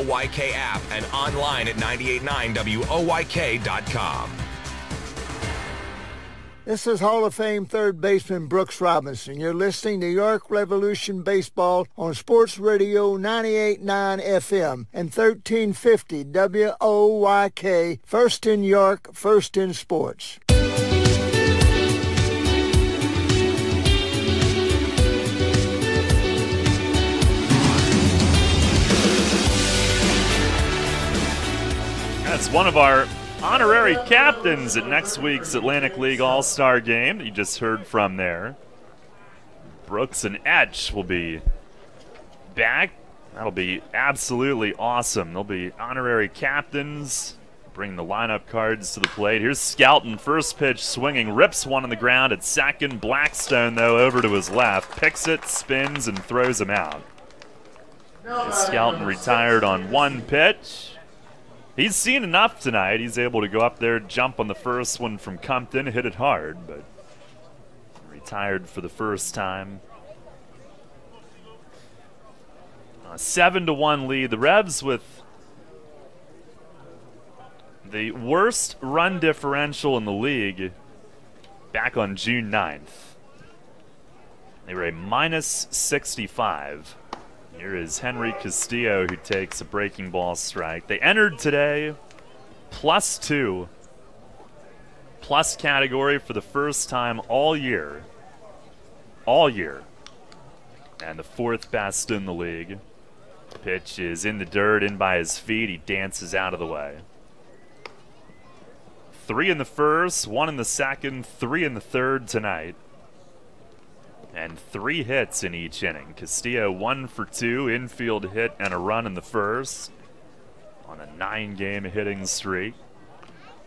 WOYK app and online at 989WOYK.com. This is Hall of Fame third baseman Brooks Robinson. You're listening to York Revolution Baseball on Sports Radio 98.9 FM and 1350 WOYK. First in York, first in sports. That's one of our honorary captains at next week's Atlantic League All-Star Game that you just heard from there. Brooks and Etch will be back. That'll be absolutely awesome. They'll be honorary captains. Bring the lineup cards to the plate. Here's Skelton, first pitch swinging, rips one on the ground at second. Blackstone, though, over to his left, picks it, spins, and throws him out. Skelton retired on one pitch. He's seen enough tonight. He's able to go up there, jump on the first one from Compton, hit it hard, but retired for the first time. A 7-1 lead. The Revs with the worst run differential in the league back on June 9th. They were a minus 65. Here is Henry Castillo, who takes a breaking ball strike. They entered today +2. Plus category for the first time all year. All year. And the fourth best in the league. Pitch is in the dirt, in by his feet. He dances out of the way. 3 in the first, 1 in the second, 3 in the third tonight. And 3 hits in each inning. Castillo 1 for 2, infield hit and a run in the first on a 9-game hitting streak.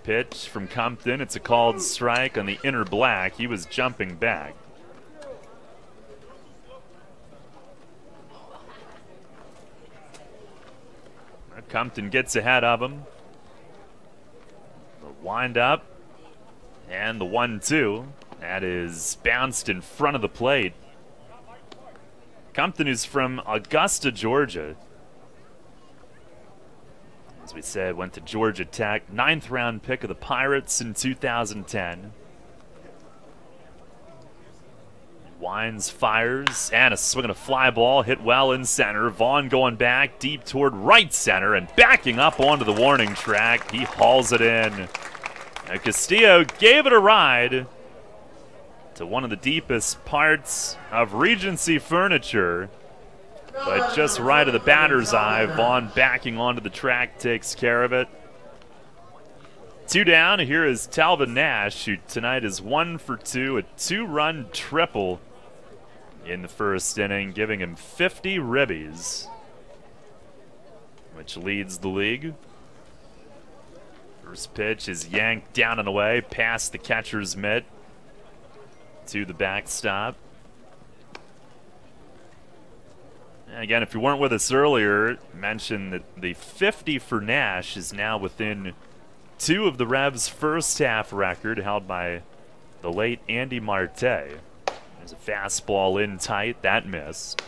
Pitch from Compton. It's a called strike on the inner black. He was jumping back. Compton gets ahead of him. The wind up and the 1-2. That is bounced in front of the plate. Compton is from Augusta, Georgia. As we said, went to Georgia Tech. 9th round pick of the Pirates in 2010. Winds, fires, and a swing and a fly ball hit well in center. Vaughn going back deep toward right center and backing up onto the warning track. He hauls it in. And Castillo gave it a ride to one of the deepest parts of Regency Furniture. But just right of the batter's eye, Vaughn backing onto the track takes care of it. 2 down, here is Talvin Nash, who tonight is 1 for 2, a 2-run triple in the first inning, giving him 50 ribbies, which leads the league. First pitch is yanked down and away, past the catcher's mitt to the backstop. And again, if you weren't with us earlier, mentioned that the 50 for Nash is now within 2 of the Revs' first half record, held by the late Andy Marte. There's a fastball in tight, that missed.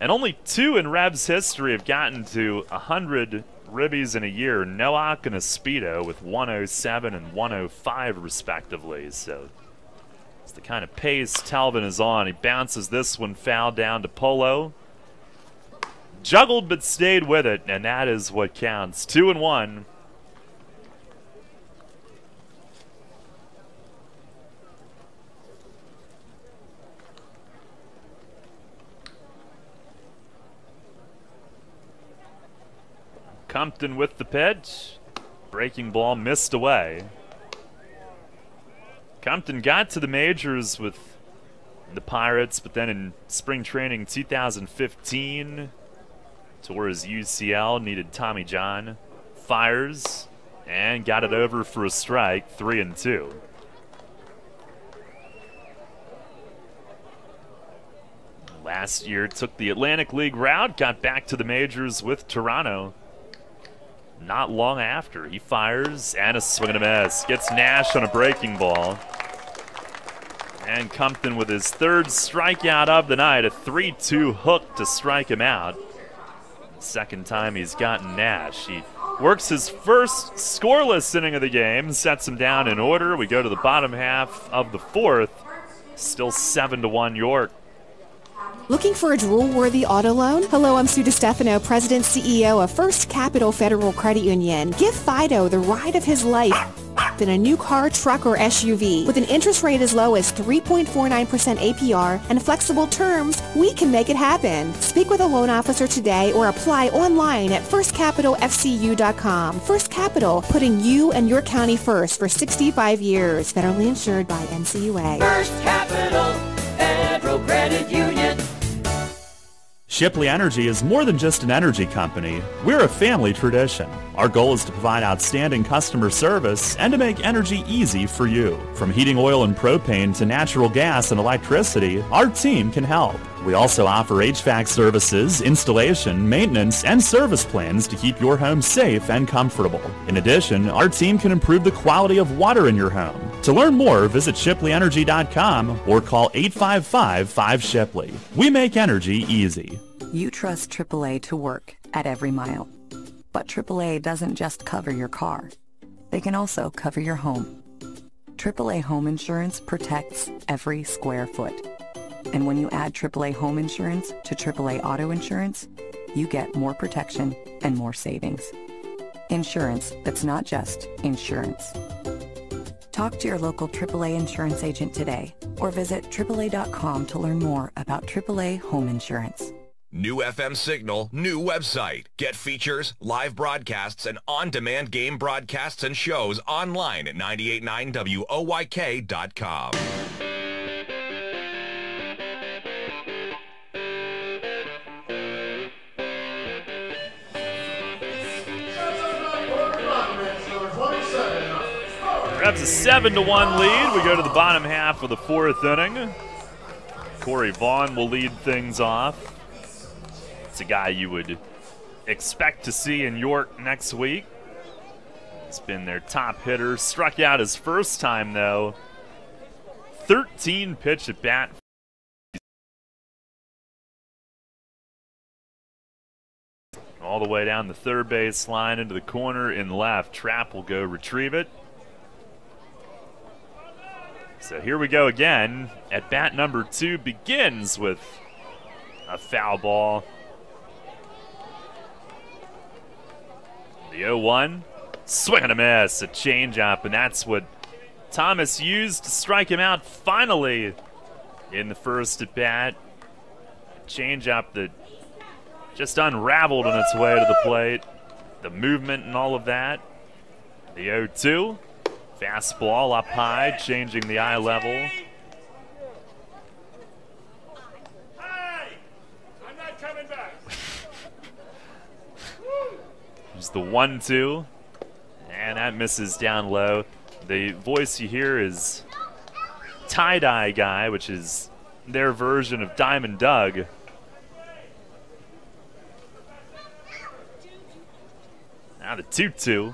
And only 2 in Revs history have gotten to 100 ribbies in a year, Nowak and Espedo with 107 and 105 respectively. So it's the kind of pace Talvin is on. He bounces this one foul down to Polo. Juggled but stayed with it, and that is what counts. 2-1. Compton with the pitch. Breaking ball missed away. Compton got to the majors with the Pirates, but then in spring training 2015, tore his UCL, needed Tommy John. Fires and got it over for a strike, 3-2. Last year took the Atlantic League route, got back to the majors with Toronto. Not long after, he fires and a swing and a miss. Gets Nash on a breaking ball. And Compton with his 3rd strikeout of the night, a 3-2 hook to strike him out. Second time he's gotten Nash. He works his first scoreless inning of the game, sets him down in order. We go to the bottom half of the fourth. Still 7-1 York. Looking for a drool-worthy auto loan? Hello, I'm Sue DiStefano, President CEO of First Capital Federal Credit Union. Give Fido the ride of his life in a new car, truck, or SUV. With an interest rate as low as 3.49% APR and flexible terms, we can make it happen. Speak with a loan officer today or apply online at firstcapitalfcu.com. First Capital, putting you and your county first for 65 years. Federally insured by NCUA. First Capital Federal Credit Union. Shipley Energy is more than just an energy company. We're a family tradition. Our goal is to provide outstanding customer service and to make energy easy for you. From heating oil and propane to natural gas and electricity, our team can help. We also offer HVAC services, installation, maintenance, and service plans to keep your home safe and comfortable. In addition, our team can improve the quality of water in your home. To learn more, visit ShipleyEnergy.com or call 855-5-SHIPLEY. We make energy easy. You trust AAA to work at every mile. But AAA doesn't just cover your car. They can also cover your home. AAA Home Insurance protects every square foot. And when you add AAA Home Insurance to AAA Auto Insurance, you get more protection and more savings. Insurance that's not just insurance. Talk to your local AAA insurance agent today or visit AAA.com to learn more about AAA Home Insurance. New FM signal, new website. Get features, live broadcasts, and on-demand game broadcasts and shows online at 989WOYK.com. Rebs a 7-1 lead. We go to the bottom half of the fourth inning. Corey Vaughn will lead things off. It's a guy you would expect to see in York next week. He's been their top hitter. Struck out his first time, though. 13 pitch at bat. All the way down the third base line into the corner in left. Trapp will go retrieve it. So here we go again. At bat number 2 begins with a foul ball. The 0-1, swing and a miss, a changeup, and that's what Thomas used to strike him out finally in the first at bat. A changeup that just unraveled on its way to the plate. The movement and all of that. The 0-2. Fastball up high, changing the eye level. Hey, I'm not coming back. There's the 1-2, and that misses down low. The voice you hear is Tie-Dye Guy, which is their version of Diamond Doug. Now the 2-2.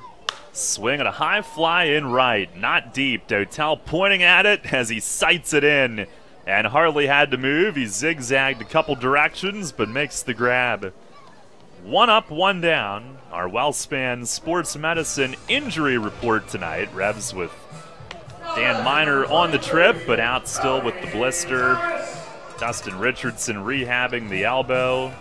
Swing at a high fly in right, not deep. Dotel pointing at it as he sights it in, and hardly had to move. He zigzagged a couple directions, but makes the grab. 1 up, 1 down. Our WellSpan Sports Medicine injury report tonight. Revs with Dan Miner on the trip, but out still with the blister. Dustin Richardson rehabbing the elbow.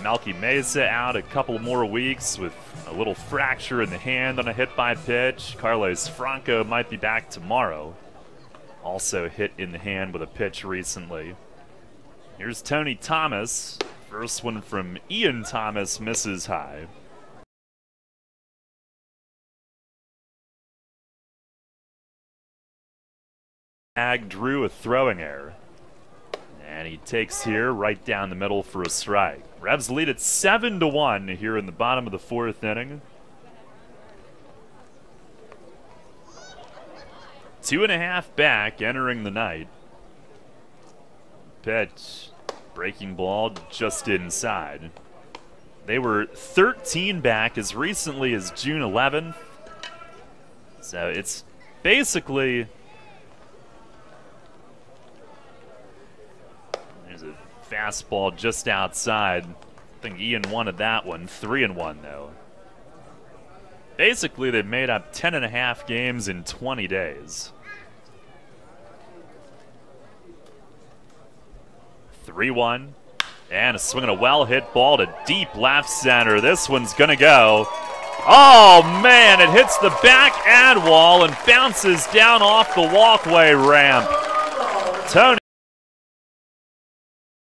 Melky Mesa out a couple more weeks with a little fracture in the hand on a hit by pitch. Carlos Franco might be back tomorrow. Also hit in the hand with a pitch recently. Here's Tony Thomas. First one from Ian Thomas misses high. Ag drew a throwing error. And he takes here right down the middle for a strike. Revs lead at 7-1 here in the bottom of the fourth inning. 2.5 back entering the night. Pitch. Breaking ball just inside. They were 13 back as recently as June 11th. So it's basically... There's a fastball just outside. I think Ian wanted that one. 3-1, though. Basically, they've made up 10.5 games in 20 days. 3-1. And a swing and a well-hit ball to deep left center. This one's going to go. Oh, man, it hits the back ad wall and bounces down off the walkway ramp. Tony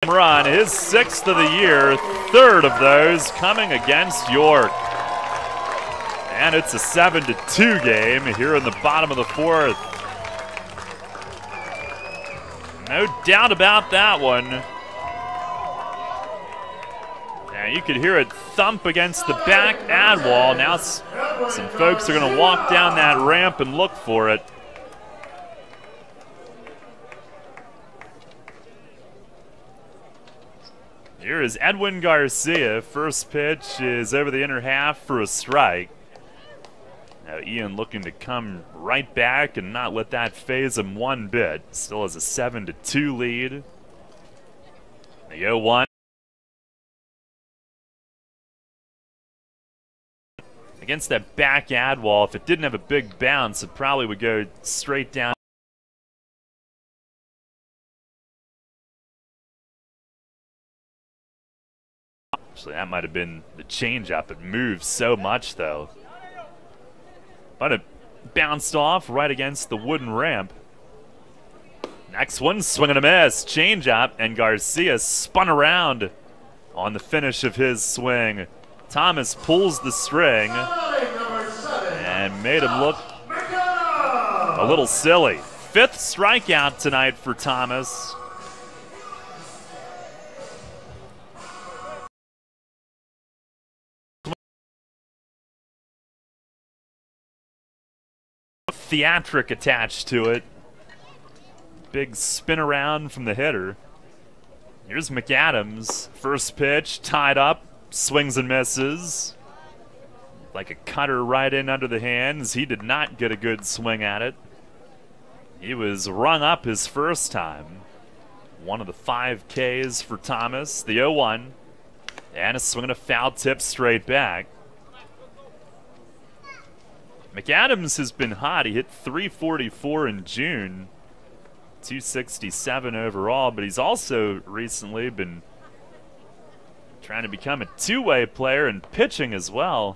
run, his 6th of the year, 3rd of those coming against York. And it's a 7-2 game here in the bottom of the 4th. No doubt about that one. And you could hear it thump against the back ad wall. Now some folks are going to walk down that ramp and look for it. Here is Edwin Garcia. First pitch is over the inner half for a strike. Now Ian looking to come right back and not let that phase him one bit. Still has a 7-2 lead. The 0-1. Against that back ad wall, if it didn't have a big bounce, it probably would go straight down. Actually, that might have been the changeup. It moved so much, though. But it bounced off right against the wooden ramp. Next one, swing and a miss. Changeup, and Garcia spun around on the finish of his swing. Thomas pulls the string and made him look a little silly. 5th strikeout tonight for Thomas. Theatric attached to it. Big spin around from the hitter. Here's McAdams. First pitch, tied up. Swings and misses. Like a cutter right in under the hands. He did not get a good swing at it. He was rung up his first time. One of the 5 Ks for Thomas. The 0-1. And a swing and a foul tip straight back. McAdams has been hot. He hit .344 in June. 267 overall. But he's also recently been trying to become a two-way player and pitching as well.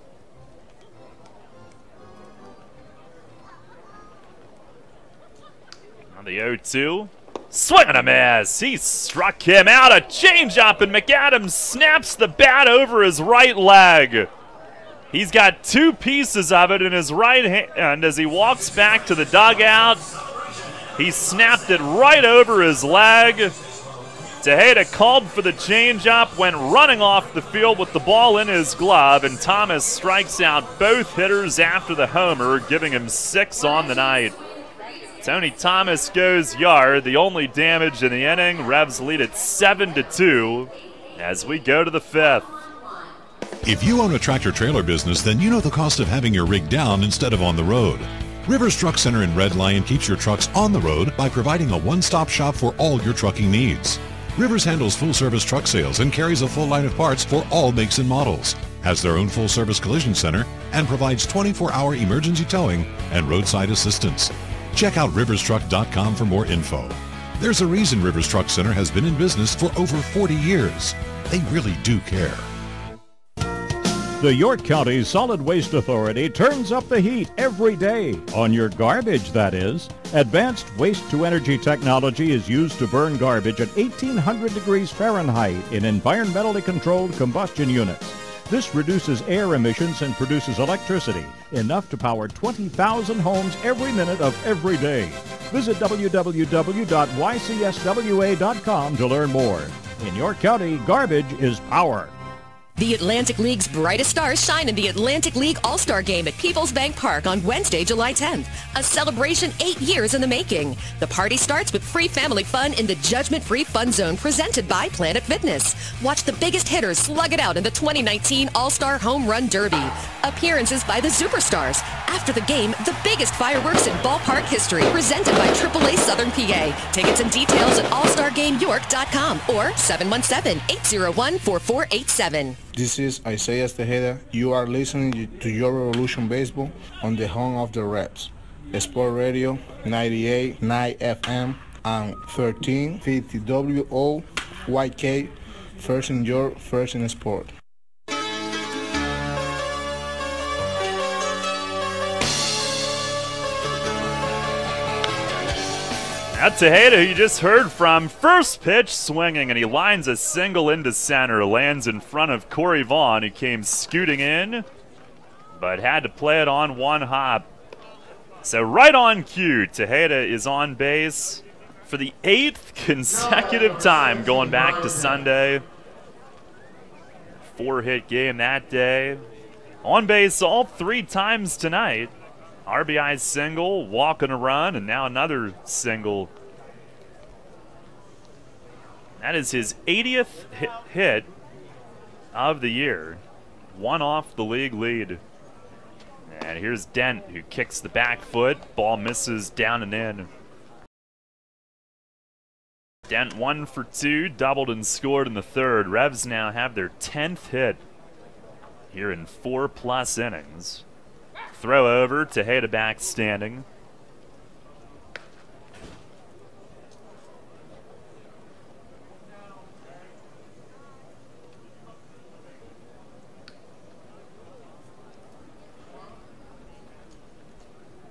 On the 0-2. Swing and a miss. He struck him out. A changeup, and McAdams snaps the bat over his right leg. He's got 2 pieces of it in his right hand as he walks back to the dugout. He snapped it right over his leg. Tejeda called for the changeup, went running off the field with the ball in his glove, and Thomas strikes out both hitters after the homer, giving him 6 on the night. Tony Thomas goes yard, the only damage in the inning. Revs lead at 7-2 as we go to the 5th. If you own a tractor-trailer business, then you know the cost of having your rig down instead of on the road. Rivers Truck Center in Red Lion keeps your trucks on the road by providing a one-stop shop for all your trucking needs. Rivers handles full-service truck sales and carries a full line of parts for all makes and models, has their own full-service collision center, and provides 24-hour emergency towing and roadside assistance. Check out riverstruck.com for more info. There's a reason Rivers Truck Center has been in business for over 40 years. They really do care. The York County Solid Waste Authority turns up the heat every day, on your garbage, that is. Advanced waste-to-energy technology is used to burn garbage at 1,800 degrees Fahrenheit in environmentally controlled combustion units. This reduces air emissions and produces electricity, enough to power 20,000 homes every minute of every day. Visit www.ycswa.com to learn more. In York County, garbage is power. The Atlantic League's brightest stars shine in the Atlantic League All-Star Game at Peoples Bank Park on Wednesday, July 10th. A celebration 8 years in the making. The party starts with free family fun in the Judgment-Free Fun Zone presented by Planet Fitness. Watch the biggest hitters slug it out in the 2019 All-Star Home Run Derby. Appearances by the Superstars. After the game, the biggest fireworks in ballpark history presented by AAA Southern PA. Tickets and details at allstargameyork.com or 717-801-4487. This is Isaiah Tejeda. You are listening to Your Revolution Baseball on the home of the Reps. Sport Radio 98.9 FM and 1350 WOYK. First in your, first in sport. Now Tejeda, who you just heard from, first pitch swinging, and he lines a single into center, lands in front of Corey Vaughn, who came scooting in, but had to play it on one hop. So right on cue, Tejeda is on base for the 8th consecutive time going back to Sunday. 4-hit game that day. On base all 3 times tonight. RBI single, walk and a run, and now another single. That is his 80th hit of the year. 1 off the league lead. And here's Dent, who kicks the back foot. Ball misses down and in. Dent 1 for 2, doubled and scored in the 3rd. Revs now have their 10th hit here in 4+ innings. Throw over, Tejeda back standing.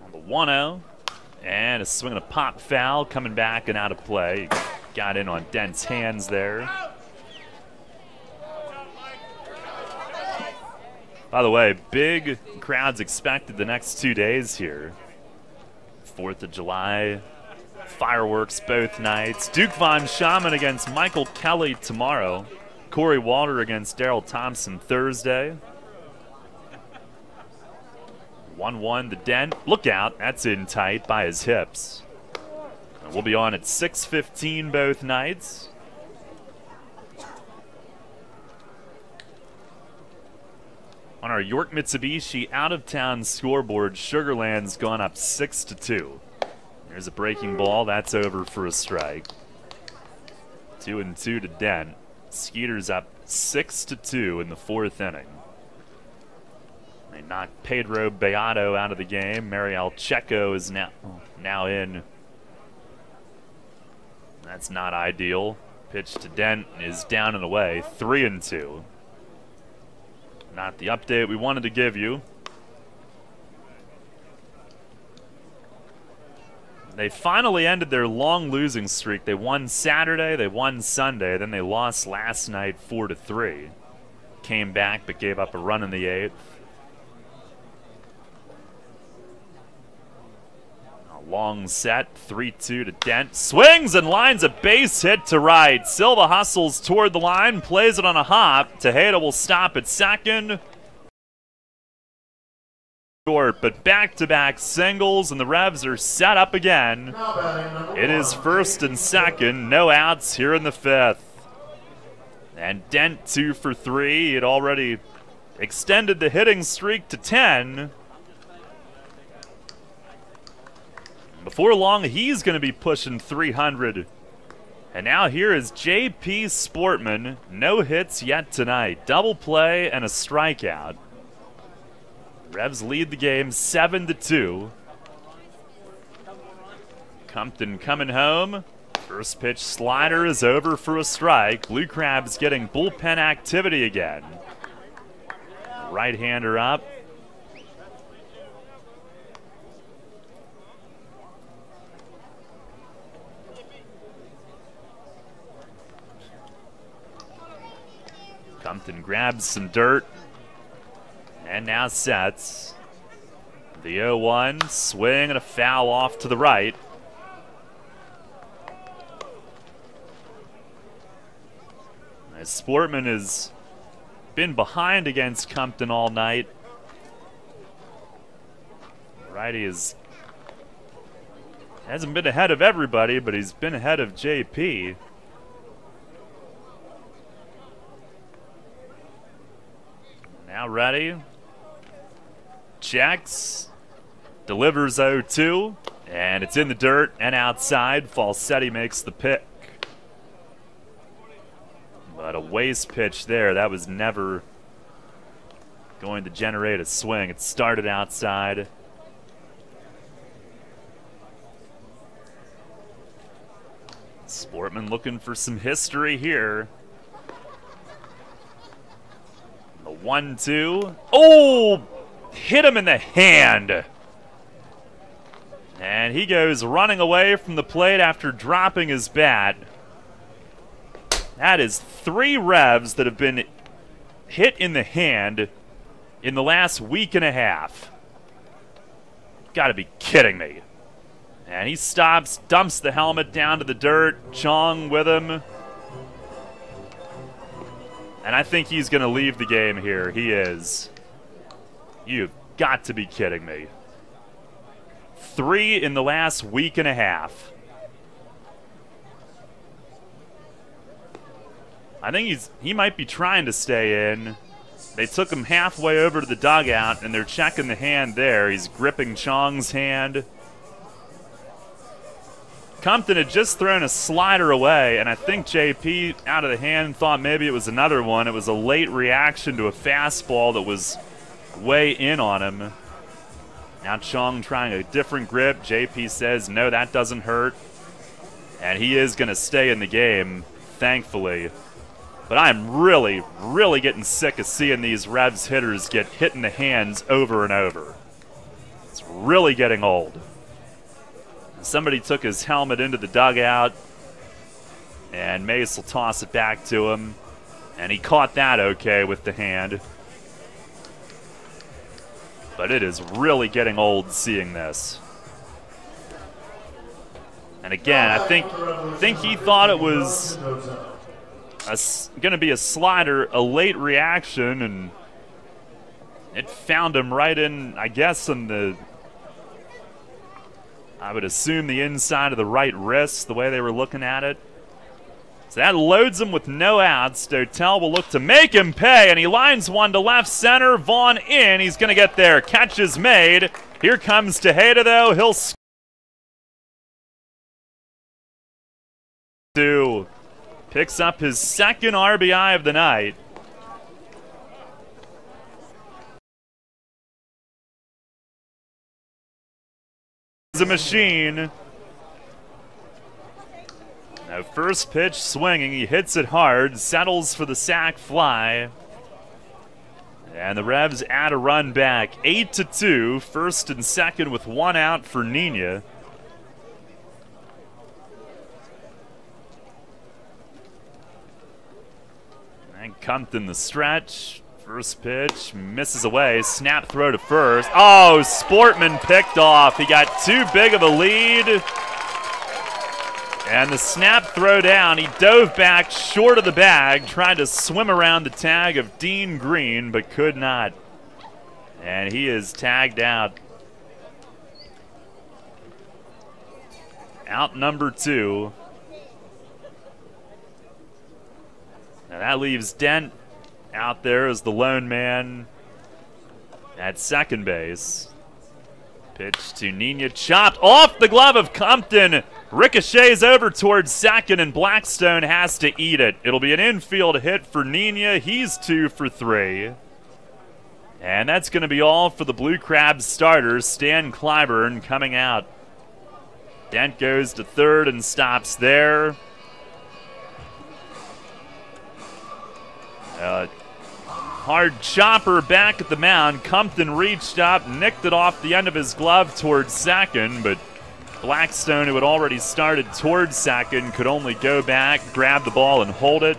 On the 1-0, and a swing and a pop foul coming back and out of play. Got in on Dent's hands there. By the way, big crowds expected the next 2 days here. 4th of July, fireworks both nights. Duke Von Schaman against Michael Kelly tomorrow. Corey Walter against Daryl Thompson Thursday. 1-1 the Dent. Look out, that's in tight by his hips. And we'll be on at 6:15 both nights. On our York Mitsubishi out-of-town scoreboard, Sugarland's gone up 6-2. There's a breaking ball. That's over for a strike. 2-2 to Dent. Skeeter's up 6-2 in the 4th inning. They knocked Pedro Beato out of the game. Mariel Checo is now in. That's not ideal. Pitch to Dent is down and away. 3-2. Not the update we wanted to give you. They finally ended their long losing streak. They won Saturday, they won Sunday, then they lost last night 4-3. Came back but gave up a run in the 8th. A long set, 3-2 to Dent. Swings and lines a base hit to right. Silva hustles toward the line, plays it on a hop. Tejeda will stop at second. But back-to-back singles, and the Revs are set up again. It is 1st and 2nd, no outs here in the 5th. And Dent 2 for 3. He had already extended the hitting streak to 10. Before long, he's going to be pushing 300. And now here is J.P. Sportman. No hits yet tonight. Double play and a strikeout. Revs lead the game 7-2. Compton coming home. First pitch slider is over for a strike. Blue Crabs getting bullpen activity again. Right-hander up. Compton grabs some dirt. And now sets. The 0-1, swing and a foul off to the right. As Sportman has been behind against Compton all night. Righty hasn't been ahead of everybody, but he's been ahead of JP. Now ready. Checks. Delivers 0-2. And it's in the dirt and outside. Falsetti makes the pick. But a waste pitch there. That was never going to generate a swing. It started outside. Sportman looking for some history here. The 1-2. Oh! Hit him in the hand. And he goes running away from the plate after dropping his bat. That is 3 Revs that have been hit in the hand in the last week and a half. Gotta be kidding me. And he stops, dumps the helmet down to the dirt. Chong with him. And I think he's going to leave the game here. He is. You've got to be kidding me. 3 in the last week and a half. I think he might be trying to stay in. They took him halfway over to the dugout, and they're checking the hand there. He's gripping Chong's hand. Compton had just thrown a slider away, and I think JP out of the hand thought maybe it was another one. It was a late reaction to a fastball that was way in on him. Now Chong trying a different grip. JP says, no, that doesn't hurt. And he is going to stay in the game, thankfully. But I'm really, really getting sick of seeing these Revs hitters get hit in the hands over and over. It's really getting old. Somebody took his helmet into the dugout, and Mace will toss it back to him. And he caught that okay with the hand. But it is really getting old seeing this. And again, I think he thought it was going to be a slider, a late reaction, and it found him right in, I guess, in the, I would assume, the inside of the right wrist, the way they were looking at it. So that loads him with no outs. Dotel will look to make him pay, and he lines one to left center. Vaughn in. He's going to get there. Catch is made. Here comes Tejeda, though. He'll picks up his second RBI of the night. He's a machine. Now first pitch swinging, he hits it hard, settles for the sac fly. And the Revs add a run back, 8-2, first and second with 1 out for Nina. And Compton the stretch. First pitch, misses away, snap throw to first. Oh, Sportman picked off. He got too big of a lead. And the snap throw down, he dove back short of the bag, tried to swim around the tag of Dean Green, but could not. And he is tagged out. Out number 2. Now that leaves Dent out there as the lone man at second base. Pitch to Nina, chopped off the glove of Compton. Ricochets over towards second, and Blackstone has to eat it. It'll be an infield hit for Nina. He's 2 for 3. And that's going to be all for the Blue Crabs starters. Stan Clyburn coming out. Dent goes to third and stops there. Hard chopper back at the mound. Compton reached up, nicked it off the end of his glove towards second, but Blackstone, who had already started towards second, could only go back, grab the ball, and hold it.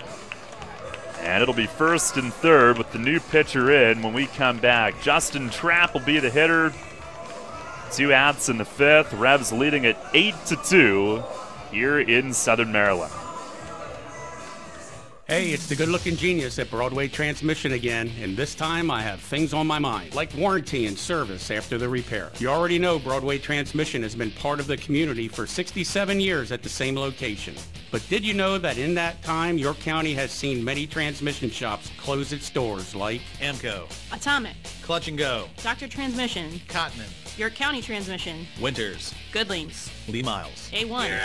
And it'll be first and third with the new pitcher in when we come back. Justin Trapp will be the hitter. 2 outs in the 5th. Revs leading at 8-2 here in Southern Maryland. Hey, it's the good-looking genius at Broadway Transmission again, and this time I have things on my mind, like warranty and service after the repair. You already know Broadway Transmission has been part of the community for 67 years at the same location. But did you know that in that time, your county has seen many transmission shops close its doors, like Amco, Atomic, Clutch and Go, Dr. Transmission, Cotman, York County Transmission, Winters, Goodlings, Lee Miles, A1.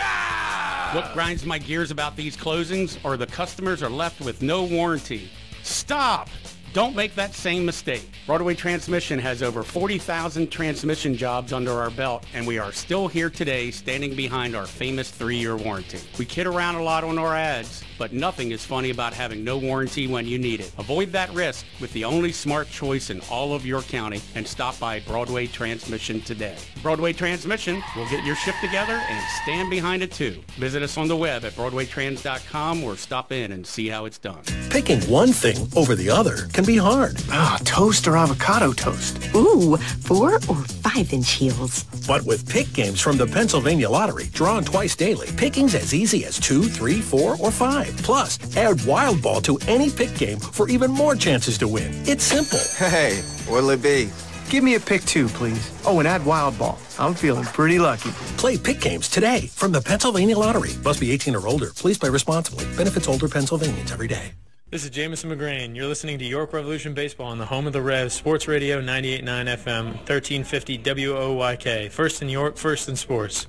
What grinds my gears about these closings are the customers are left with no warranty. Stop! Don't make that same mistake. Broadway Transmission has over 40,000 transmission jobs under our belt, and we are still here today standing behind our famous 3-year warranty. We kid around a lot on our ads, but nothing is funny about having no warranty when you need it. Avoid that risk with the only smart choice in all of your county and stop by Broadway Transmission today. Broadway Transmission will get your ship together and stand behind it too. Visit us on the web at BroadwayTrans.com or stop in and see how it's done. Picking one thing over the other can be hard. Toast or avocado toast? Ooh, 4 or 5-inch heels. But with Pick Games from the Pennsylvania Lottery, drawn twice daily, picking's as easy as 2, 3, 4, or 5. Plus, add Wild Ball to any Pick game for even more chances to win. It's simple. Hey, what'll it be? Give me a pick 2, please. Oh, and add Wild Ball. I'm feeling pretty lucky. Play Pick Games today from the Pennsylvania Lottery. Must be 18 or older. Please play responsibly. Benefits older Pennsylvanians every day. This is Jamison McGrain. You're listening to York Revolution Baseball on the home of the Revs, Sports Radio 98.9 FM, 1350 WOYK. First in York, first in sports.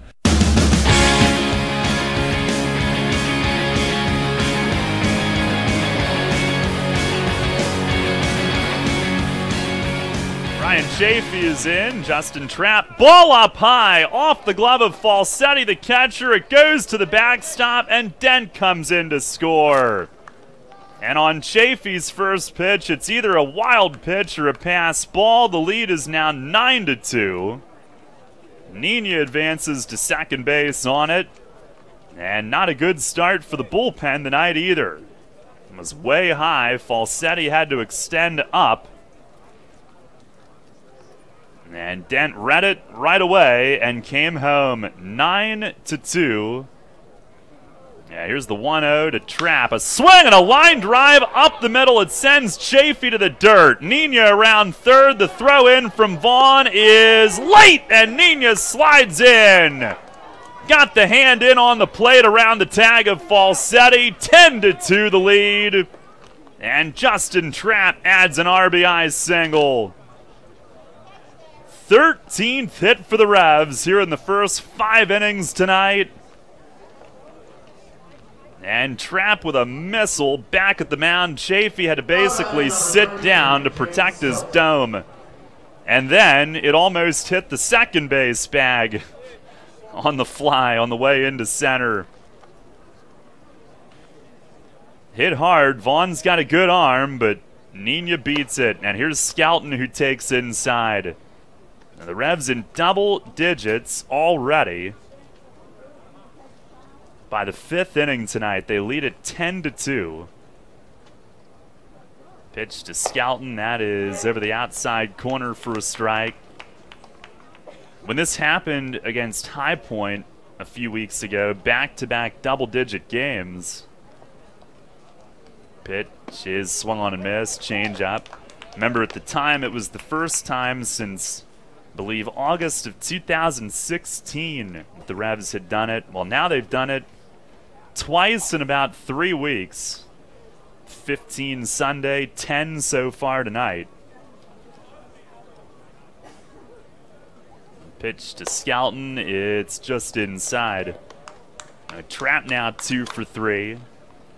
Ryan Chafee is in. Justin Trapp. Ball up high. Off the glove of Falsetti, the catcher. It goes to the backstop, and Dent comes in to score. And on Chafee's first pitch, it's either a wild pitch or a pass ball. The lead is now 9-2. Nina advances to second base on it. And not a good start for the bullpen tonight either. It was way high. Falsetti had to extend up. And Dent read it right away and came home 9-2. Yeah, here's the 1-0 to Trapp. A swing and a line drive up the middle. It sends Chafee to the dirt. Nina around third. The throw in from Vaughn is late, and Nina slides in. Got the hand in on the plate around the tag of Falsetti. 10-2 the lead. And Justin Trapp adds an RBI single. 13th hit for the Revs here in the first 5 innings tonight. And Trapp with a missile back at the mound. Chafee had to basically sit down to protect his dome. And then it almost hit the second base bag on the fly on the way into center. Hit hard. Vaughn's got a good arm, but Nina beats it. And here's Skelton who takes inside. Now the Revs in double digits already. By the 5th inning tonight, they lead at 10-2. Pitch to Skelton. That is over the outside corner for a strike. When this happened against High Point a few weeks ago, back-to-back double-digit games, pitch is swung on and missed, change up. Remember, at the time, it was the first time since, I believe, August of 2016 the Revs had done it. Well, now they've done it twice in about 3 weeks. 15 Sunday, 10 so far tonight. Pitch to Skelton, it's just inside. Trapp now 2 for 3.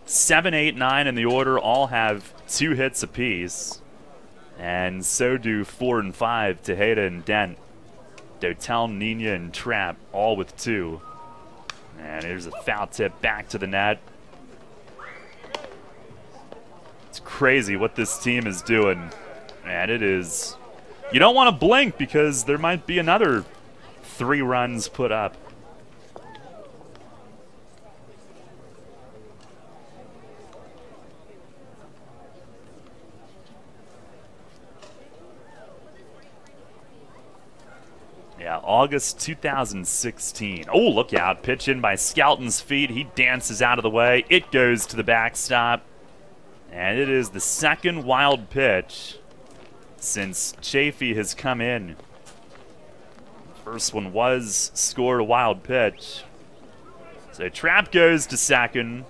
7, 8, 9 in the order all have 2 hits apiece. And so do 4 and 5, Tejeda and Dent. Dotel, Nina, and Trapp all with 2. And here's a foul tip back to the net. It's crazy what this team is doing. And it is... You don't want to blink because there might be another 3 runs put up. Yeah, August 2016. Oh, look out. Pitch in by Skelton's feet. He dances out of the way. It goes to the backstop. And it is the second wild pitch since Chafee has come in. First one was scored a wild pitch. So Trapp goes to second.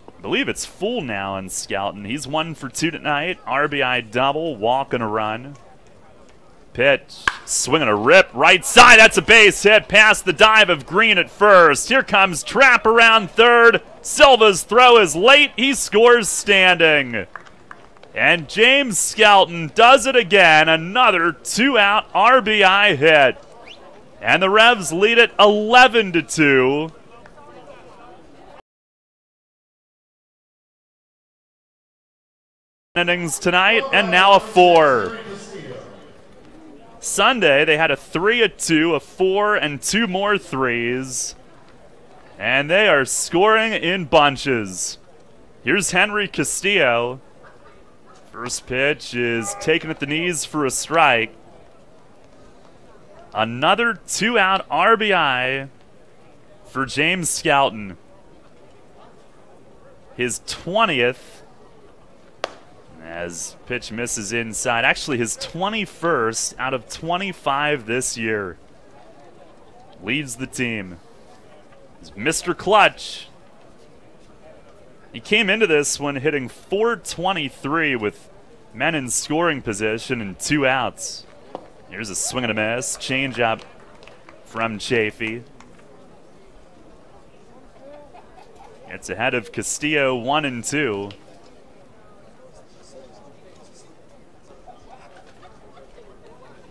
I believe it's full now on Skelton. He's 1 for 2 tonight. RBI double, walk and a run. Pitch, swinging a rip, right side. That's a base hit past the dive of Green at first. Here comes Trapp around third. Silva's throw is late. He scores standing. And James Skelton does it again. Another 2-out RBI hit. And the Revs lead it 11-2. Innings tonight, and now a 4. Sunday, they had a 3, a 2, a 4, and 2 more 3s. And they are scoring in bunches. Here's Henry Castillo. First pitch is taken at the knees for a strike. Another 2-out RBI for James Skelton. His 20th. As pitch misses inside. Actually, his 21st out of 25 this year. Leads the team. He's Mr. Clutch. He came into this one hitting .423 with men in scoring position and 2 outs. Here's a swing and a miss. Changeup from Chafee. It's ahead of Castillo 1-2.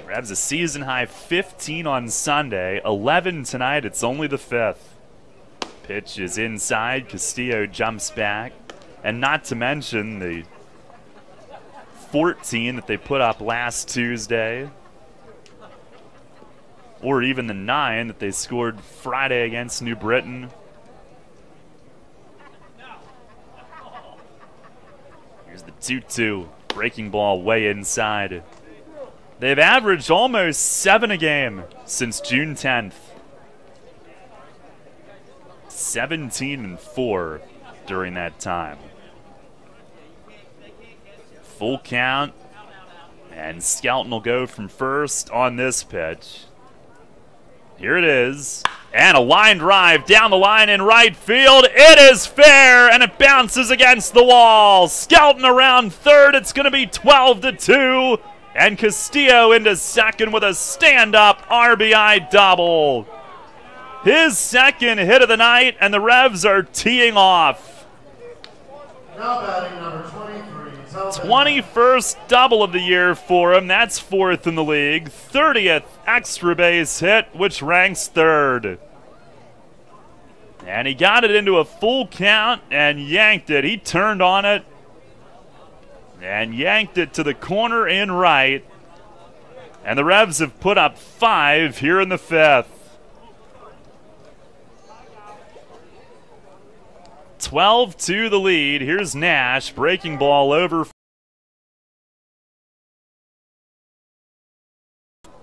Revs a season-high 15 on Sunday, 11 tonight. It's only the 5th. Pitch is inside. Castillo jumps back. And not to mention the 14 that they put up last Tuesday. Or even the 9 that they scored Friday against New Britain. Here's the 2-2. Breaking ball way inside. They've averaged almost 7 a game since June 10th. 17-4 during that time. Full count. And Skelton will go from first on this pitch. Here it is. And a line drive down the line in right field. It is fair, and it bounces against the wall. Skelton around third. It's going to be 12-2. And Castillo into second with a stand-up RBI double. His second hit of the night, and the Revs are teeing off. Now batting number 23. 21st double of the year for him. That's 4th in the league. 30th extra base hit, which ranks 3rd. And he got it into a full count and yanked it. He turned on it and yanked it to the corner in right. And the Revs have put up 5 here in the 5th. 12-2 the lead. Here's Nash. Breaking ball over.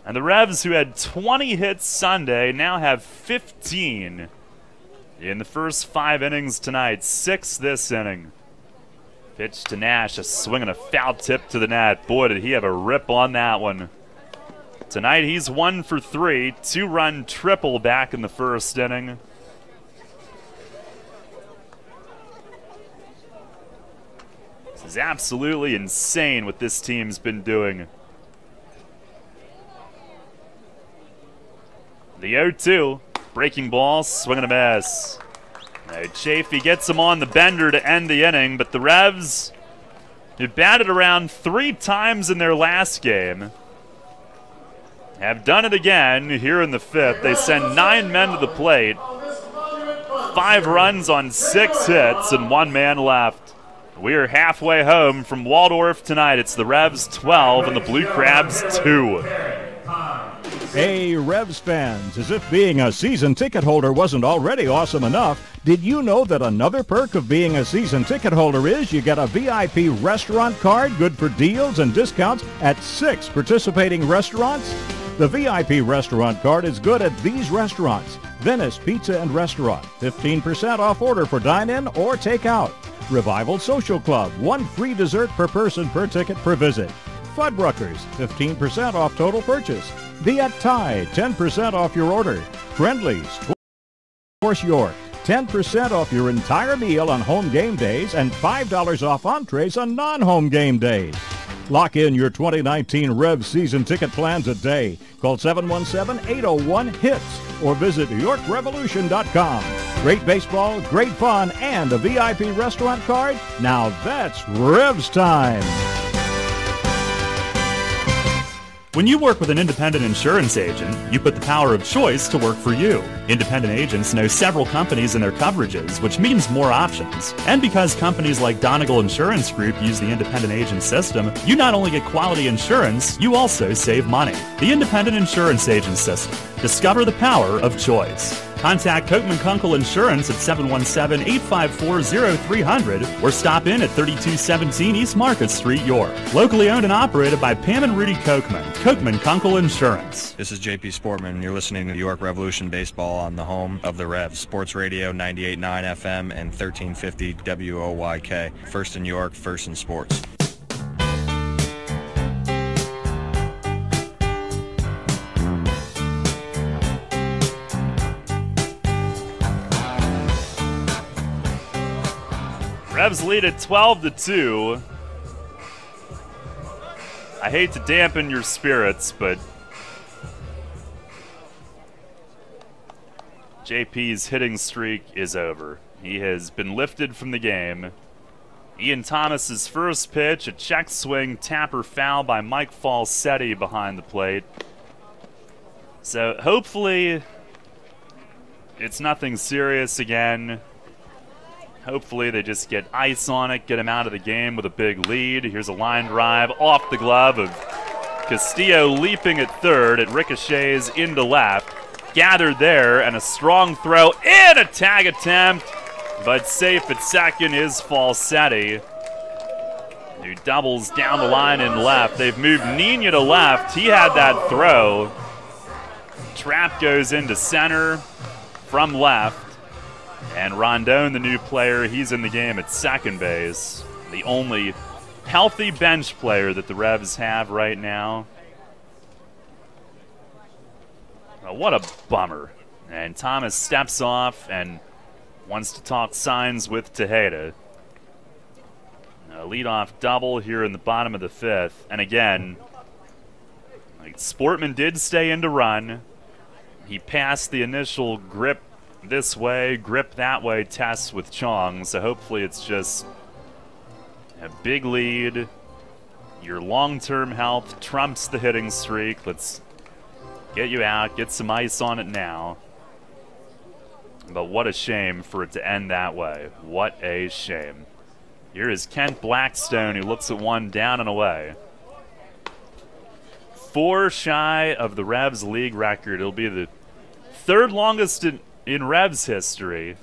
And the Revs, who had 20 hits Sunday, now have 15 in the first 5 innings tonight. 6 this inning. Pitch to Nash, a swing and a foul tip to the net. Boy, did he have a rip on that one. Tonight he's 1 for 3, 2-run triple back in the first inning. This is absolutely insane what this team's been doing. The 0-2, breaking ball, swing and a miss. Chafee gets him on the bender to end the inning, but the Revs, who batted around 3 times in their last game, have done it again here in the 5th. They send 9 men to the plate, 5 runs on 6 hits, and 1 man left. We are halfway home from Waldorf tonight. It's the Revs 12 and the Blue Crabs 2. Hey, Revs fans, as if being a season ticket holder wasn't already awesome enough, did you know that another perk of being a season ticket holder is you get a VIP restaurant card good for deals and discounts at 6 participating restaurants? The VIP restaurant card is good at these restaurants: Venice Pizza and Restaurant, 15% off order for dine-in or take-out. Revival Social Club, 1 free dessert per person per ticket per visit. Fuddruckers, 15% off total purchase. Viet Thai, 10% off your order. Friendlies, Horse York, 10% off your entire meal on home game days and $5 off entrees on non-home game days. Lock in your 2019 Revs season ticket plan today. Call 717-801-HITS or visit YorkRevolution.com. Great baseball, great fun, and a VIP restaurant card? Now that's Revs time! When you work with an independent insurance agent, you put the power of choice to work for you. Independent agents know several companies and their coverages, which means more options. And because companies like Donegal Insurance Group use the independent agent system, you not only get quality insurance, you also save money. The independent insurance agent system. Discover the power of choice. Contact Kochman Kunkel Insurance at 717-854-0300 or stop in at 3217 East Market Street, York. Locally owned and operated by Pam and Rudy Kochman. Kochman Kunkel Insurance. This is JP Sportman. You're listening to York Revolution Baseball on the home of the Revs. Sports Radio 98.9 FM and 1350 WOYK. First in York, first in sports. Revs lead at 12-2. I hate to dampen your spirits, but JP's hitting streak is over. He has been lifted from the game. Ian Thomas's first pitch, a check swing, tapper foul by Mike Falsetti behind the plate. So hopefully it's nothing serious again. Hopefully they just get ice on it, get him out of the game with a big lead. Here's a line drive off the glove of Castillo leaping at third. It ricochets into left. Gathered there, and a strong throw and a tag attempt. But safe at second is Falsetti, who doubles down the line in left. They've moved Nina to left. He had that throw. Trap goes into center from left. And Rondon, the new player, he's in the game at second base. The only healthy bench player that the Revs have right now. Oh, what a bummer. And Thomas steps off and wants to talk signs with Tejeda. A leadoff double here in the bottom of the fifth. And again, Sportman did stay in to run. He passed the initial grip this way, grip that way test with Chong, so hopefully it's just a big lead. Your long-term health trumps the hitting streak. Let's get you out, get some ice on it now. But what a shame for it to end that way. What a shame. Here is Kent Blackstone, who looks at one down and away. 4 shy of the Revs league record. It'll be the third longest in Revs history.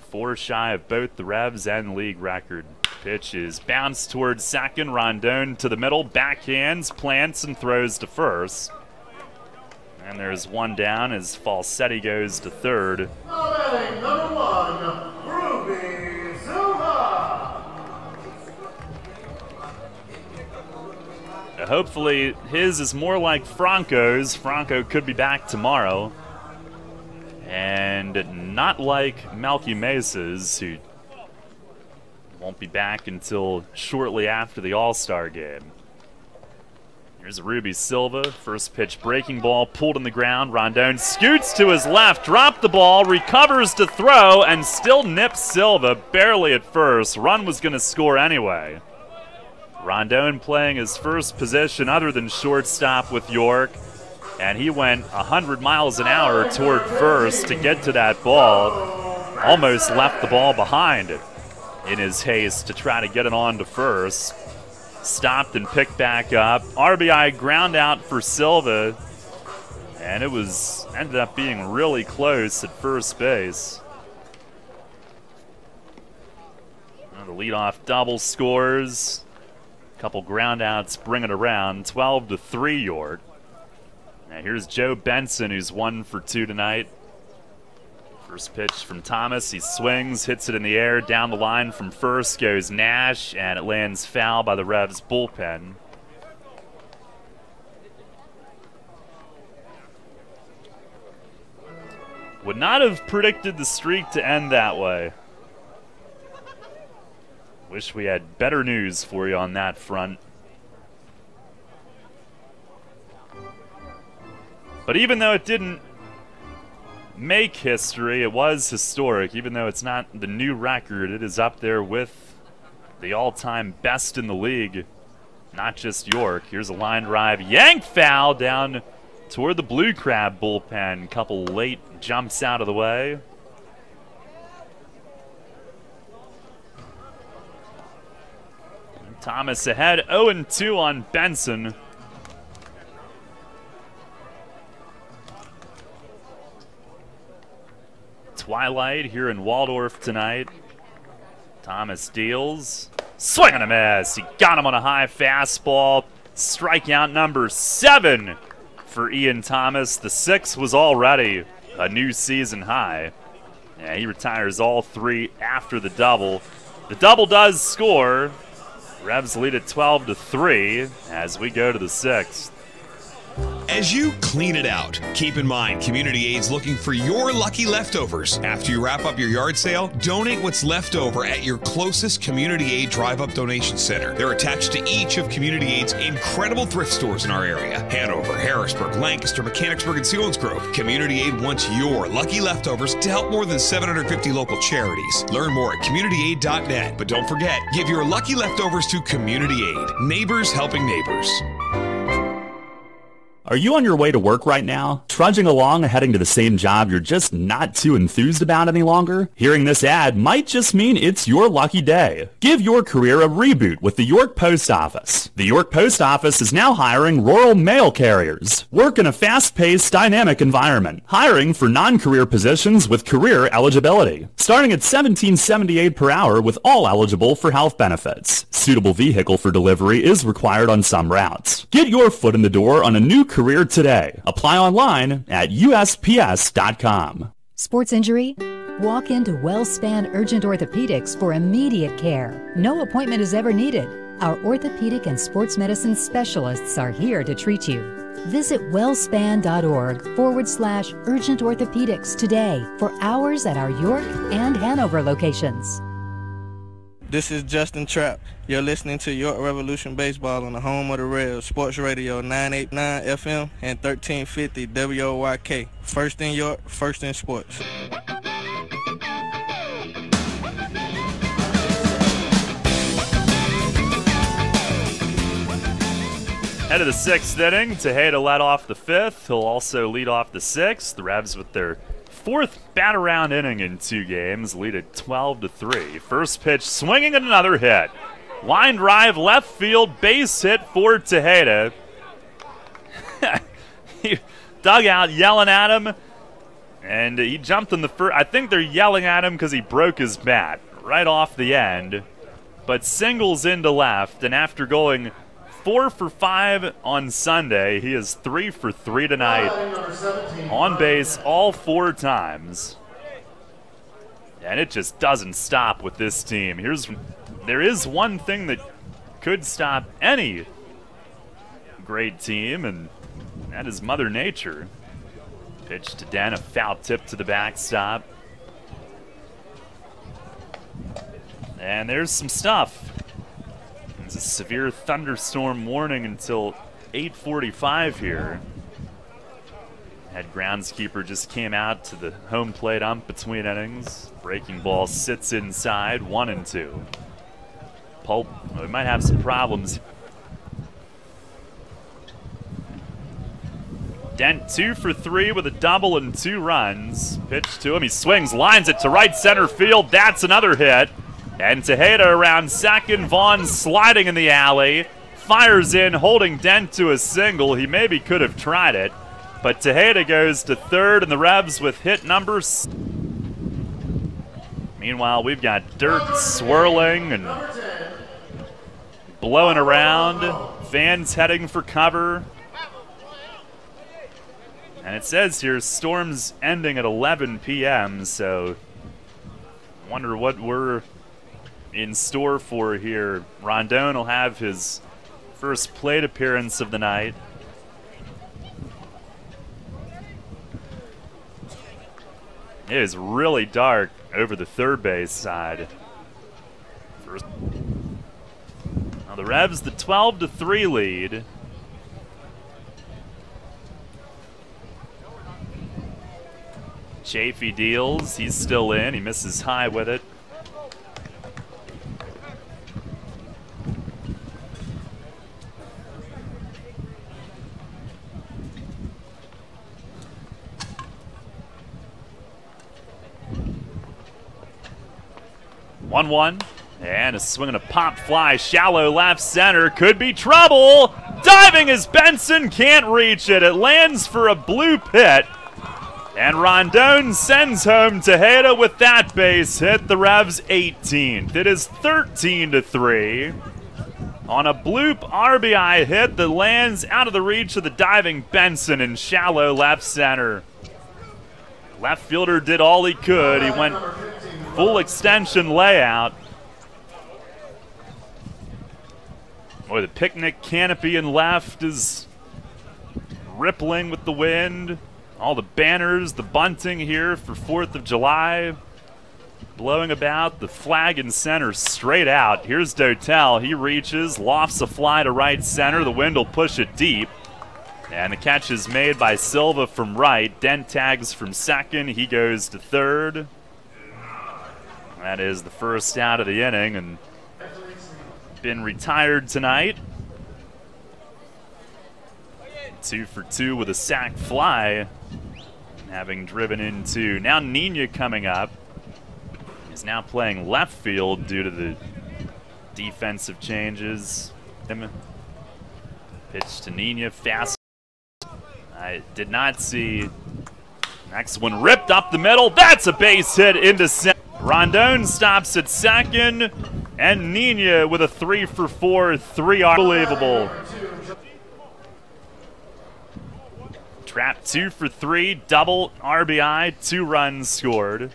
4 shy of both the Revs and league record. Pitch is bounced towards second. Rondon to the middle, backhands, plants, and throws to first. And there's one down as Falsetti goes to third. Number 1, Ruby Silva. Hopefully his is more like Franco's. Franco could be back tomorrow. And not like Melky Mesa's, who won't be back until shortly after the All-Star game. Here's a Ruby Silva. First pitch breaking ball pulled on the ground. Rondon scoots to his left, dropped the ball, recovers to throw, and still nips Silva barely at first. Run was going to score anyway. Rondon playing his first position other than shortstop with York. And he went 100 miles an hour toward first to get to that ball. Almost left the ball behind it in his haste to try to get it on to first. Stopped and picked back up. RBI ground out for Silva. And it ended up being really close at first base. The leadoff double scores. A couple groundouts bring it around. 12-3 York. Now here's Joe Benson, who's 1 for 2 tonight. First pitch from Thomas. He swings, hits it in the air. Down the line from first goes Nash, and it lands foul by the Revs bullpen. Would not have predicted the streak to end that way. Wish we had better news for you on that front. But even though it didn't make history, it was historic. Even though it's not the new record, it is up there with the all-time best in the league. Not just York. Here's a line drive. Yank foul down toward the Blue Crab bullpen. Couple late jumps out of the way. Thomas ahead, 0-2 on Benson. Twilight here in Waldorf tonight. Thomas deals. Swing and a miss. He got him on a high fastball. Strikeout number 7 for Ian Thomas. The 6 was already a new season high. Yeah, he retires all 3 after the double. The double does score. Revs lead at 12-3 as we go to the 6th. As you clean it out, keep in mind Community Aid's looking for your lucky leftovers. After you wrap up your yard sale, donate what's left over at your closest Community Aid Drive-Up Donation Center. They're attached to each of Community Aid's incredible thrift stores in our area. Hanover, Harrisburg, Lancaster, Mechanicsburg, and Selinsgrove. Community Aid wants your lucky leftovers to help more than 750 local charities. Learn more at communityaid.net. But don't forget, give your lucky leftovers to Community Aid. Neighbors helping neighbors. Are you on your way to work right now? Trudging along and heading to the same job you're just not too enthused about any longer? Hearing this ad might just mean it's your lucky day. Give your career a reboot with the York Post Office. The York Post Office is now hiring rural mail carriers. Work in a fast-paced, dynamic environment. Hiring for non-career positions with career eligibility. Starting at $17.78 per hour with all eligible for health benefits. Suitable vehicle for delivery is required on some routes. Get your foot in the door on a new career today. Apply online at USPS.com. Sports injury? Walk into WellSpan Urgent Orthopedics for immediate care. No appointment is ever needed. Our orthopedic and sports medicine specialists are here to treat you. Visit wellspan.org/urgent orthopedics today for hours at our York and Hanover locations. This is Justin Trapp. You're listening to York Revolution Baseball on the home of the Revs, Sports Radio 989 FM and 1350 WOYK. First in York, first in sports. Head of the 6th inning, Tejeda led off the 5th. He'll also lead off the 6th. The Revs with their 4th bat-around inning in 2 games, lead at 12-3. First pitch, swinging at another hit. Line drive, left field, base hit for Tejeda. He dug out yelling at him, and he jumped in the first. I think they're yelling at him because he broke his bat right off the end, but singles into left, and after going 4 for 5 on Sunday, he is 3 for 3 tonight. On base all 4 times. And it just doesn't stop with this team. There is one thing that could stop any great team, and that is Mother Nature. Pitch to Den, a foul tip to the backstop. And there's some stuff. It's a severe thunderstorm warning until 8:45 here. Head groundskeeper just came out to the home plate ump between innings. Breaking ball sits inside, 1-2. Pulp, we might have some problems. Dent 2 for 3 with a double and 2 runs. Pitch to him, he swings, lines it to right center field. That's another hit. And Tejeda around second. Vaughn sliding in the alley. Fires in, holding Dent to a single. He maybe could have tried it. But Tejeda goes to third, and the Revs with hit numbers. Meanwhile, we've got dirt swirling and blowing around. Fans heading for cover. And it says here, storm's ending at 11 p.m., so I wonder what we're in store for here. Rondon will have his first plate appearance of the night. It is really dark over the third base side. Now the Revs, the 12-3 lead. Chafee deals, he's still in, he misses high with it. One, and a swing and a pop fly, shallow left center, could be trouble. Diving as Benson can't reach it. It lands for a blue pit. And Rondon sends home Tejeda with that base hit. The Revs 18th. It is 13-3 on a bloop RBI hit that lands out of the reach of the diving Benson in shallow left center. Left fielder did all he could. He went full extension layout. Boy, the picnic canopy in left is rippling with the wind. All the banners, the bunting here for 4th of July blowing about. The flag in center straight out. Here's Dotel. He reaches, lofts a fly to right center. The wind will push it deep. And the catch is made by Silva from right. Dent tags from second. He goes to third. That is the first out of the inning, and been retired tonight. 2 for 2 with a sac fly, having driven into. Now Nina coming up. He's now playing left field due to the defensive changes. Pitch to Nina, fast. I did not see. Next one ripped up the middle. That's a base hit into center. Rondon stops at second, and Nina with a 3 for 4, 3 unbelievable. Trap 2 for 3, double RBI, 2 runs scored.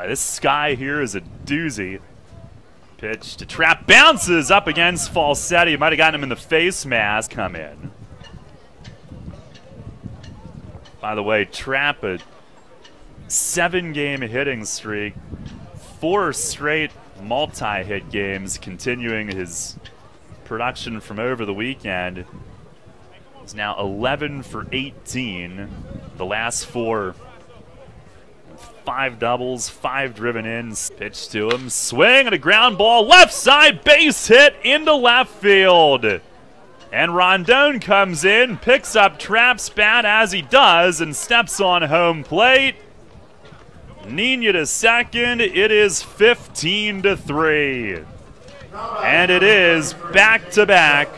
This sky here is a doozy. Pitch to Trap, bounces up against Falsetti. Might have gotten him in the face mask. Come in. By the way, Trap, a 7-game hitting streak, 4 straight multi-hit games, continuing his production from over the weekend. He's now 11 for 18. The last 4, 5 doubles, 5 driven in. Pitch to him, swing and a ground ball, left side, base hit into left field. And Rondon comes in, picks up Trap's bat as he does, and steps on home plate. Nina to second. It is 15-3. And it is back-to-back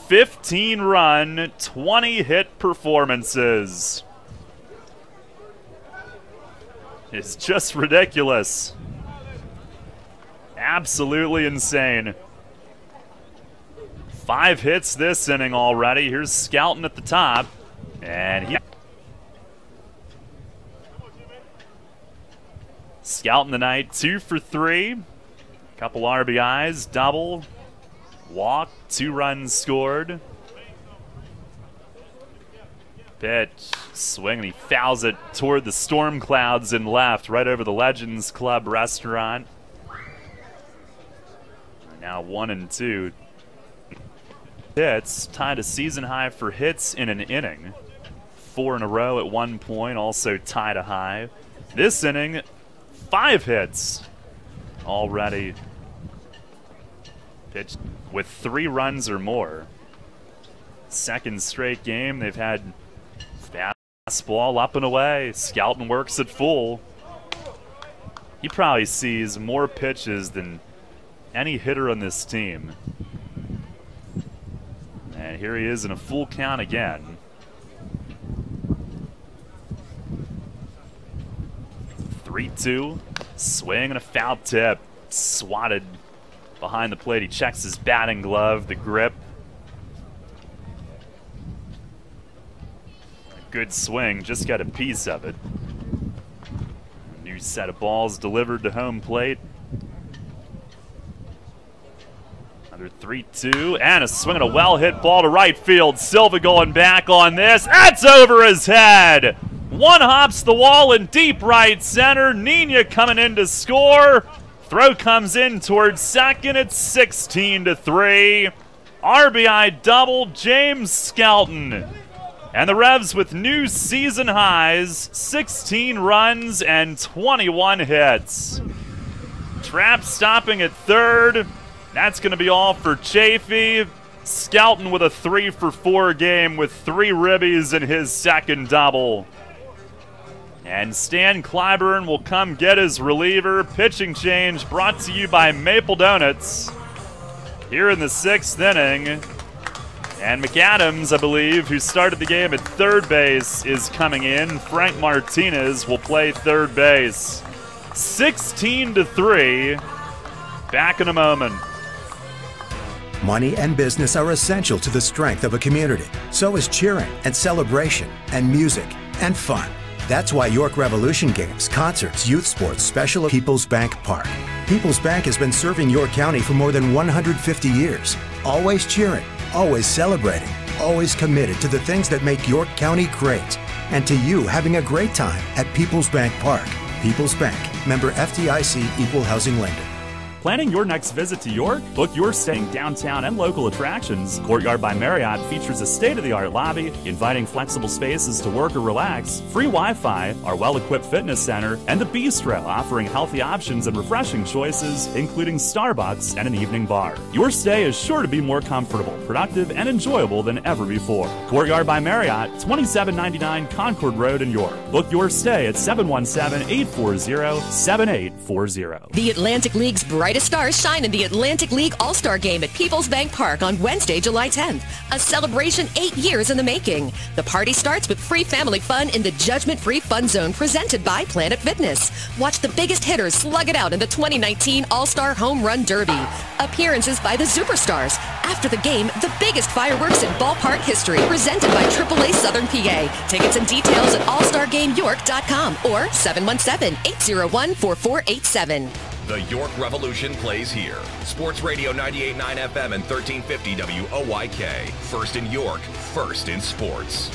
15-run, 20-hit performances. It's just ridiculous. Absolutely insane. 5 hits this inning already. Here's Skelton at the top. And he... Skelton tonight, 2 for 3. Couple RBIs, double, walk, 2 runs scored. Pitch, swing, and he fouls it toward the storm clouds in left, right over the Legends Club restaurant. Now 1 and 2. Hits, tied a season high for hits in an inning. 4 in a row at one point, also tied a high. This inning, 5 hits already. Pitched with 3 runs or more. Second straight game, they've had fastball up and away. Skelton works it full. He probably sees more pitches than any hitter on this team. And here he is in a full count again. 3-2. Swing and a foul tip. Swatted behind the plate. He checks his batting glove, the grip. A good swing, just got a piece of it. A new set of balls delivered to home plate. Another 3-2, and a swing and a well-hit ball to right field. Silva going back on this. That's over his head. One hops the wall in deep right center. Nina coming in to score. Throw comes in towards second. It's 16-3. RBI double, James Skelton. And the Revs with new season highs, 16 runs and 21 hits. Trapp stopping at third. That's going to be all for Chafee. Skelton with a 3-for-4 game with 3 ribbies in his second double. And Stan Clyburn will come get his reliever. Pitching change brought to you by Maple Donuts here in the 6th inning. And McAdams, I believe, who started the game at third base, is coming in. Frank Martinez will play third base. 16-3. Back in a moment. Money and business are essential to the strength of a community. So is cheering and celebration and music and fun. That's why York Revolution games, concerts, youth sports, special at People's Bank Park. People's Bank has been serving York County for more than 150 years. Always cheering, always celebrating, always committed to the things that make York County great. And to you having a great time at People's Bank Park. People's Bank, member FDIC, equal housing lender. Planning your next visit to York? Book your stay in downtown and local attractions. Courtyard by Marriott features a state-of-the-art lobby, inviting flexible spaces to work or relax, free Wi-Fi, our well-equipped fitness center, and the Bistro, offering healthy options and refreshing choices, including Starbucks and an evening bar. Your stay is sure to be more comfortable, productive, and enjoyable than ever before. Courtyard by Marriott, 2799 Concord Road in York. Book your stay at 717-840-7840. The Atlantic League's brightest stars shine in the Atlantic League All-Star Game at People's Bank Park on Wednesday, July 10th. A celebration 8 years in the making. The party starts with free family fun in the Judgment-Free Fun Zone presented by Planet Fitness. Watch the biggest hitters slug it out in the 2019 All-Star Home Run Derby. Appearances by the Superstars. After the game, the biggest fireworks in ballpark history presented by AAA Southern PA. Tickets and details at allstargameyork.com or 717-801-4487. The York Revolution plays here. Sports Radio 98.9 FM and 1350 WOYK. First in York, first in sports.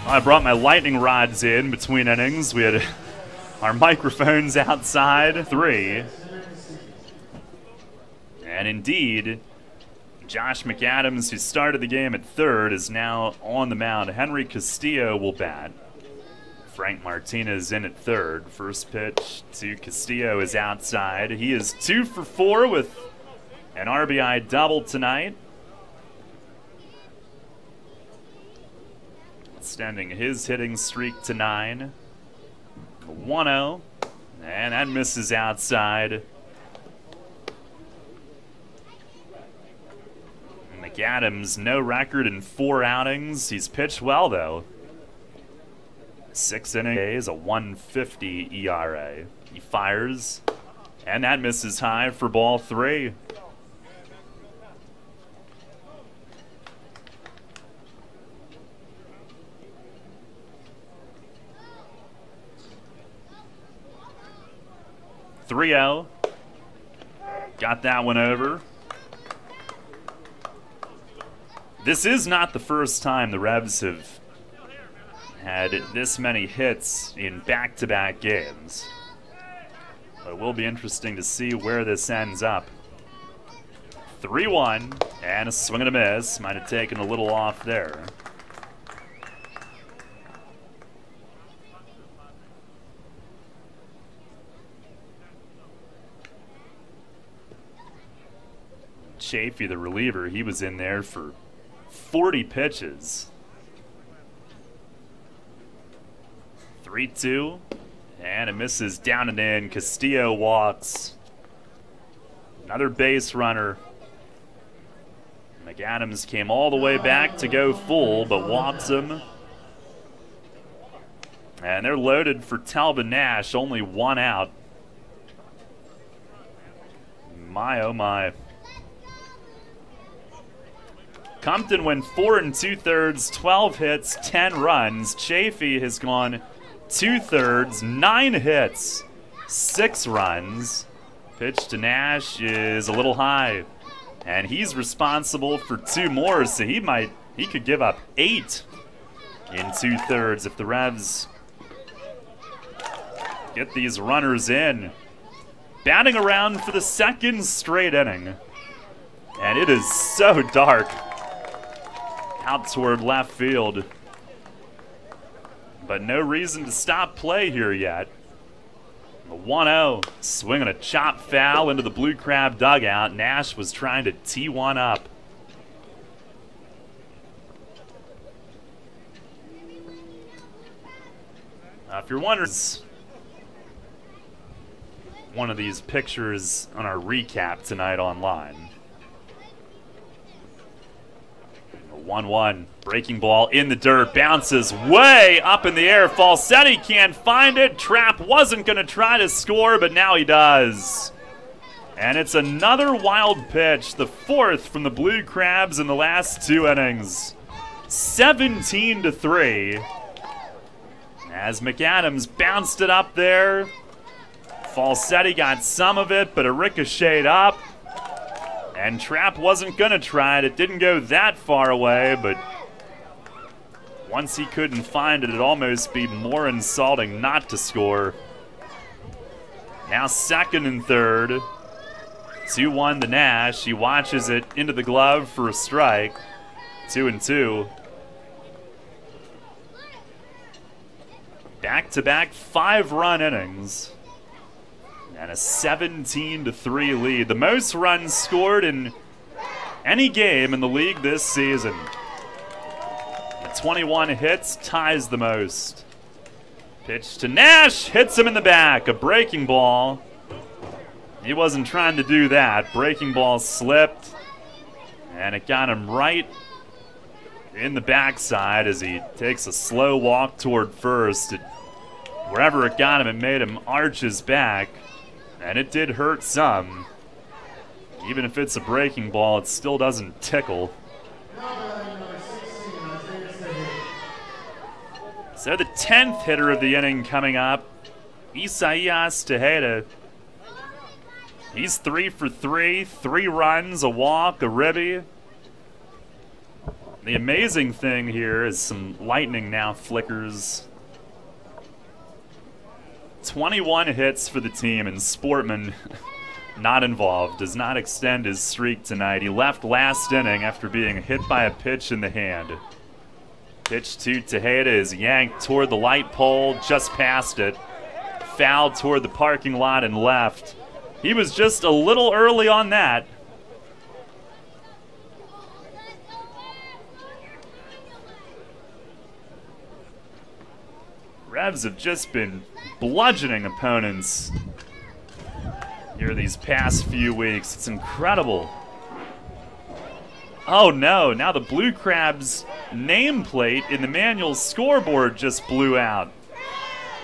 I brought my lightning rods in between innings. We had our microphones outside. 3. And indeed, Josh McAdams, who started the game at third, is now on the mound. Henry Castillo will bat. Frank Martinez in at third. First pitch to Castillo is outside. He is 2 for 4 with an RBI double tonight, extending his hitting streak to 9. 1-0, and that misses outside. McAdams, no record in 4 outings. He's pitched well, though. 6 innings, a 1.50 ERA. He fires, and that misses high for ball 3. Got that one over. This is not the first time the Revs have had this many hits in back-to-back games. But it will be interesting to see where this ends up. 3-1, and a swing and a miss. Might have taken a little off there. Chafee, the reliever, he was in there for 40 pitches. 3-2. And it misses down and in. Castillo walks. Another base runner. McAdams came all the way back to go full, but walks him. And they're loaded for Talbot Nash, only one out. My, oh my. Compton went 4 2/3, 12 hits, 10 runs. Chafee has gone 2/3, 9 hits, 6 runs. Pitch to Nash is a little high. And he's responsible for 2 more, so he could give up 8 in 2/3 if the Revs get these runners in. Batting around for the second straight inning. And it is so dark out toward left field. But no reason to stop play here yet. The 1-0, swinging a chop foul into the Blue Crab dugout. Nash was trying to tee one up. If you're wondering, one of these pictures on our recap tonight online. 1-1, breaking ball in the dirt, bounces way up in the air. Falsetti can't find it. Trapp wasn't going to try to score, but now he does. And it's another wild pitch, the 4th from the Blue Crabs in the last 2 innings. 17-3. As McAdams bounced it up there. Falsetti got some of it, but it ricocheted up. And Trapp wasn't going to try it. It didn't go that far away, but once he couldn't find it, it'd almost be more insulting not to score. Now 2nd and 3rd. 2-1 to Nash. He watches it into the glove for a strike. 2-2. Back-to-back 5-run innings. And a 17-3 lead. The most runs scored in any game in the league this season. The 21 hits ties the most. Pitch to Nash, hits him in the back. A breaking ball. He wasn't trying to do that. Breaking ball slipped. And it got him right in the backside as he takes a slow walk toward first. Wherever it got him, it made him arch his back. And it did hurt some. Even if it's a breaking ball, it still doesn't tickle. So the 10th hitter of the inning coming up, Isaias Tejeda. He's 3 for 3, 3 runs, a walk, a ribby. The amazing thing here is some lightning now flickers. 21 hits for the team, and Sportman, not involved, does not extend his streak tonight. He left last inning after being hit by a pitch in the hand. Pitch to Tejeda is yanked toward the light pole, just past it. Fouled toward the parking lot and left. He was just a little early on that. Revs have just been bludgeoning opponents here these past few weeks. It's incredible. Oh no, now the Blue Crabs nameplate in the manual scoreboard just blew out.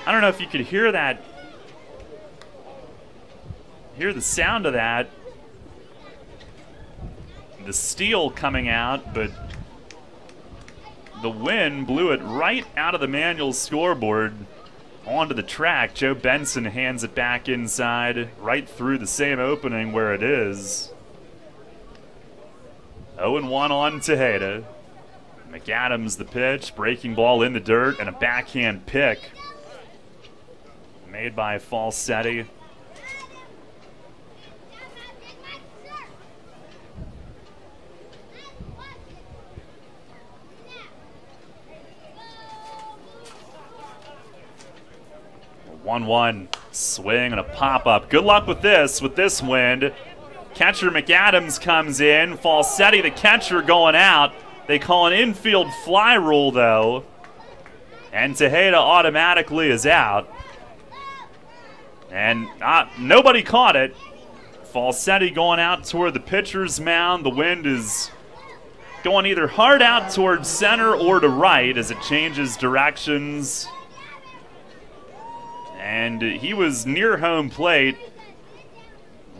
I don't know if you could hear that. Hear the sound of that. The steel coming out, but the wind blew it right out of the manual scoreboard onto the track. Joe Benson hands it back inside, right through the same opening where it is. 0-1 on Tejeda. McAdams the pitch, breaking ball in the dirt, and a backhand pick made by Falsetti. A 1-1 swing and a pop-up. Good luck with this wind. Catcher McAdams comes in. Falsetti, the catcher, going out. They call an infield fly rule, though, and Tejeda automatically is out. And nobody caught it. Falsetti going out toward the pitcher's mound. The wind is going either hard out towards center or to right as it changes directions. And he was near home plate,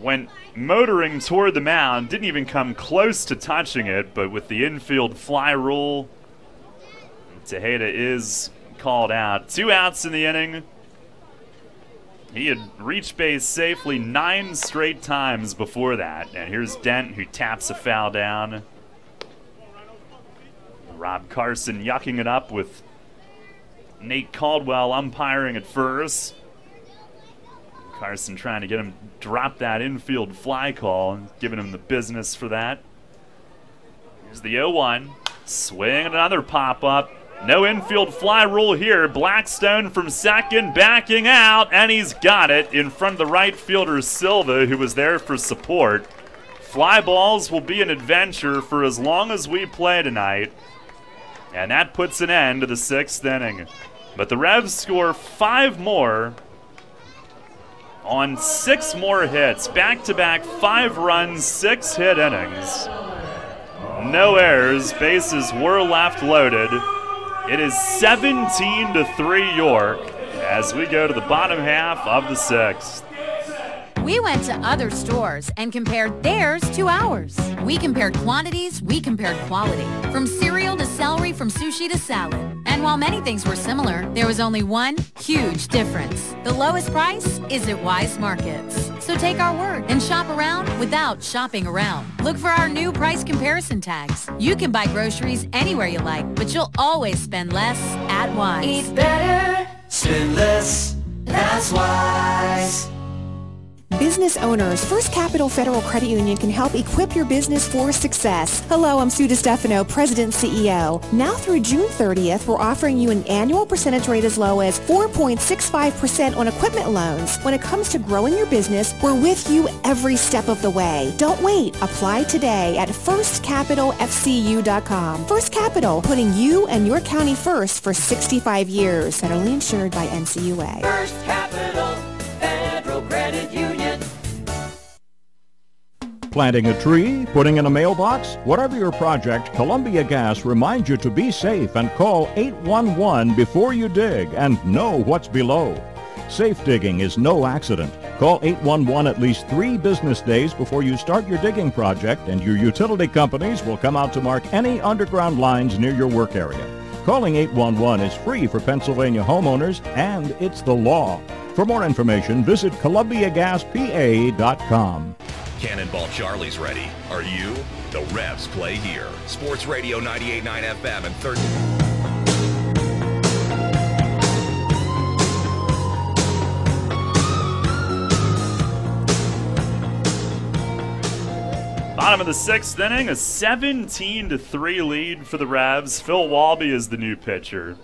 went motoring toward the mound, didn't even come close to touching it, but with the infield fly rule, Tejeda is called out. 2 outs in the inning. He had reached base safely 9 straight times before that. And here's Dent, who taps a foul down. Rob Carson yucking it up with Nate Caldwell umpiring at first. Carson trying to get him to drop that infield fly call and giving him the business for that. Here's the 0-1. Swing and another pop-up. No infield fly rule here. Blackstone from second, backing out, and he's got it in front of the right fielder Silva, who was there for support. Fly balls will be an adventure for as long as we play tonight, and that puts an end to the 6th inning. But the Revs score 5 more on 6 more hits. Back-to-back 5 runs, 6 hit innings. No errors. Bases were left loaded. It is 17-3 York as we go to the bottom half of the 6th. We went to other stores and compared theirs to ours. We compared quantities, we compared quality. From cereal to celery, from sushi to salad. And while many things were similar, there was only one huge difference. The lowest price is at Wise Markets. So take our word and shop around without shopping around. Look for our new price comparison tags. You can buy groceries anywhere you like, but you'll always spend less at Wise. Eat better, spend less, that's Wise. Business owners, First Capital Federal Credit Union can help equip your business for success. Hello, I'm Sue DiStefano, President and CEO. Now through June 30th, we're offering you an annual percentage rate as low as 4.65% on equipment loans. When it comes to growing your business, we're with you every step of the way. Don't wait. Apply today at firstcapitalfcu.com. First Capital, putting you and your county first for 65 years. Federally insured by NCUA. First Capital Federal Credit Union. Planting a tree, putting in a mailbox, whatever your project, Columbia Gas reminds you to be safe and call 811 before you dig and know what's below. Safe digging is no accident. Call 811 at least 3 business days before you start your digging project, and your utility companies will come out to mark any underground lines near your work area. Calling 811 is free for Pennsylvania homeowners, and it's the law. For more information, visit ColumbiaGasPA.com. Cannonball Charlie's ready. Are you? The Revs play here. Sports Radio 98.9 FM and 30. Bottom of the 6th inning, a 17-3 lead for the Revs. Phil Walby is the new pitcher.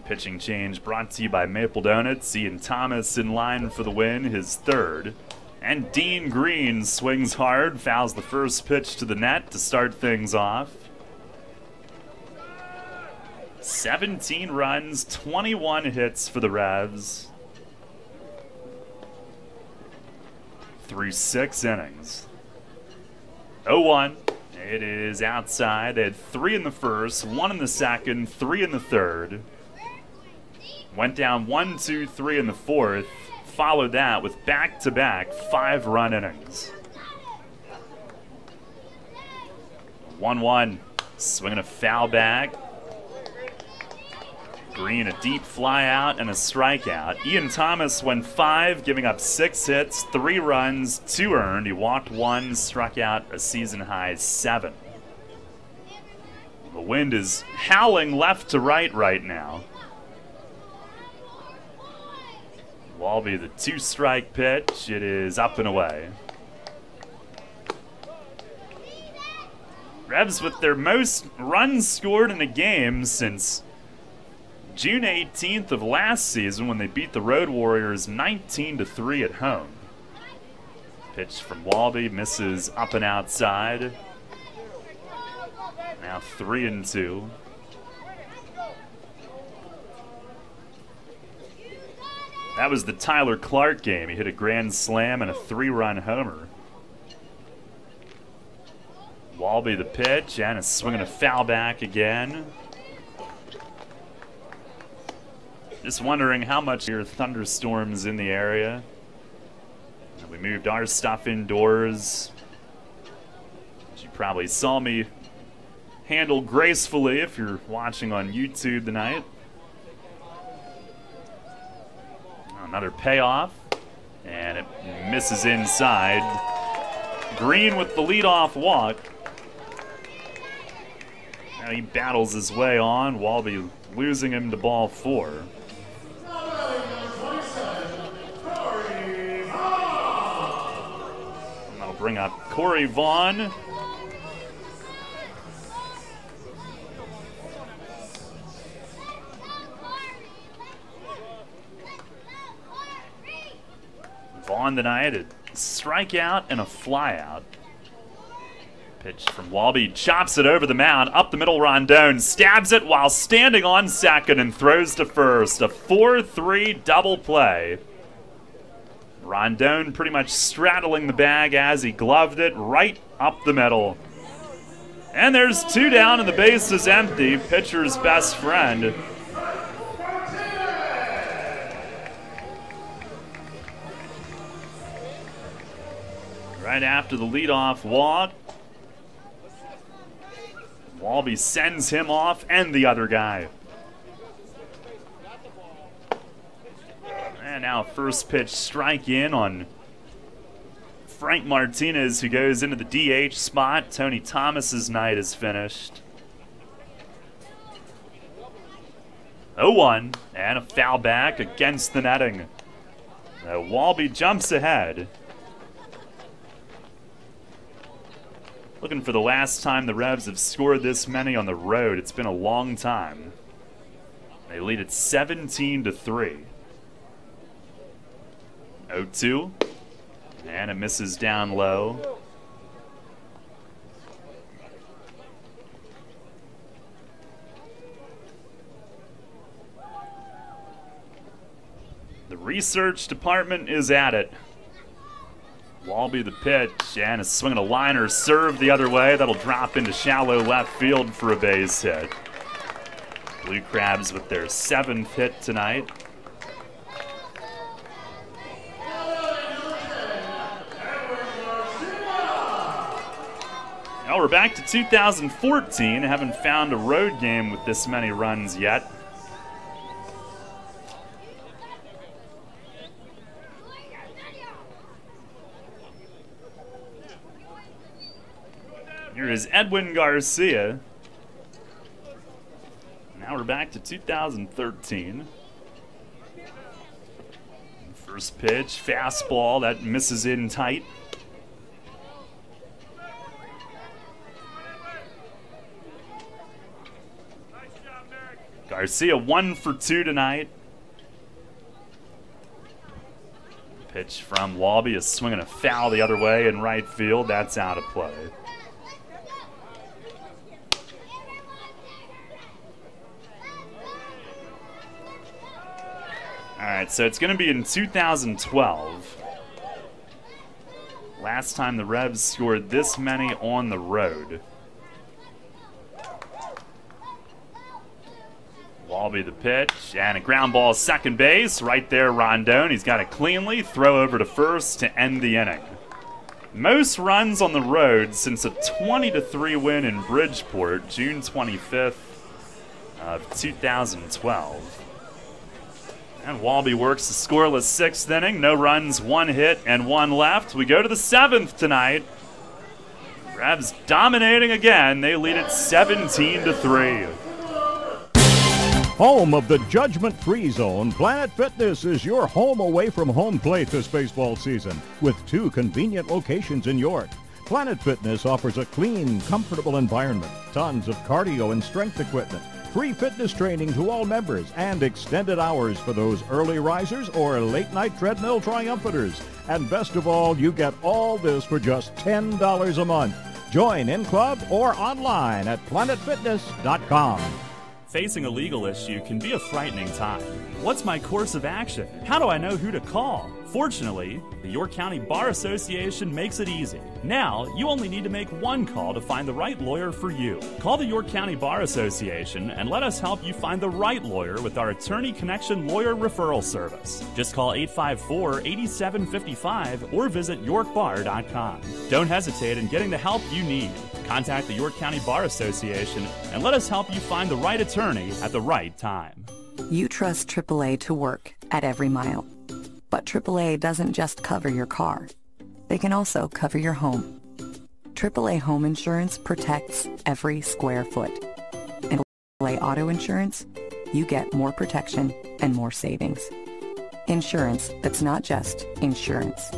Pitching change brought to you by Maple Donuts. Ian Thomas in line for the win, his 3rd. And Dean Green swings hard, fouls the first pitch to the net to start things off. 17 runs, 21 hits for the Revs through 6 innings. 0-1. It is outside. They had 3 in the first, 1 in the second, 3 in the third. Went down 1, 2, 3 in the fourth. Followed that with back-to-back 5-run innings. 1-1. Swinging a foul back. Green, a deep fly out and a strikeout. Ian Thomas went 5, giving up 6 hits, 3 runs, 2 earned. He walked 1, struck out a season-high 7. The wind is howling left to right now. Walby, the 2-strike pitch. It is up and away. Revs with their most runs scored in a game since June 18th of last season when they beat the Road Warriors 19-3 at home. Pitch from Walby misses up and outside. Now 3-2. That was the Tyler Clark game. He hit a grand slam and a 3-run homer. Walby the pitch, and is swinging a foul back again. Just wondering how much your thunderstorms in the area. We moved our stuff indoors. As you probably saw me handle gracefully if you're watching on YouTube tonight. Another payoff, and it misses inside. Green with the leadoff walk. Now he battles his way on. Walby losing him to ball 4. And that'll bring up Corey Vaughn. Vaughn tonight, a strikeout and a flyout. Pitch from Walby, chops it over the mound, up the middle. Rondon stabs it while standing on second and throws to first. A 4-3 double play. Rondon pretty much straddling the bag as he gloved it right up the middle. And there's 2 down and the base is empty. Pitcher's best friend. Right after the leadoff walk, Walby sends him off and the other guy. And now first pitch strike in on Frank Martinez, who goes into the DH spot. Tony Thomas's night is finished. 0-1 and a foul back against the netting. Now Walby jumps ahead. Looking for the last time the Revs have scored this many on the road. It's been a long time. They lead it 17-3. 0-2. And it misses down low. The research department is at it. Walby the pitch, and is swinging a liner serve the other way. That'll drop into shallow left field for a base hit. Blue Crabs with their 7th hit tonight. Now we're back to 2014. Haven't found a road game with this many runs yet. Here is Edwin Garcia. Now we're back to 2013. First pitch, fastball, that misses in tight. Garcia 1 for 2 tonight. Pitch from Walby is swinging a foul the other way in right field. That's out of play. All right, so it's going to be in 2012. Last time the Revs scored this many on the road. Walby the pitch, and a ground ball second base. Right there, Rondon. He's got it cleanly. Throw over to first to end the inning. Most runs on the road since a 20-3 win in Bridgeport, June 25th of 2012. And Walby works the scoreless 6th inning. No runs, 1 hit, and 1 left. We go to the 7th tonight. Revs dominating again. They lead it 17-3. Home of the judgment-free zone, Planet Fitness is your home away from home plate this baseball season with 2 convenient locations in York. Planet Fitness offers a clean, comfortable environment, tons of cardio and strength equipment, free fitness training to all members, and extended hours for those early risers or late-night treadmill triumphanters. And best of all, you get all this for just $10 a month. Join in club or online at planetfitness.com. Facing a legal issue can be a frightening time. What's my course of action? How do I know who to call? Fortunately, the York County Bar Association makes it easy. Now, you only need to make one call to find the right lawyer for you. Call the York County Bar Association and let us help you find the right lawyer with our Attorney Connection Lawyer Referral Service. Just call 854-8755 or visit yorkbar.com. Don't hesitate in getting the help you need. Contact the York County Bar Association and let us help you find the right attorney at the right time. You trust AAA to work at every mile. But AAA doesn't just cover your car. They can also cover your home. AAA Home Insurance protects every square foot. And AAA Auto Insurance, you get more protection and more savings. Insurance that's not just insurance.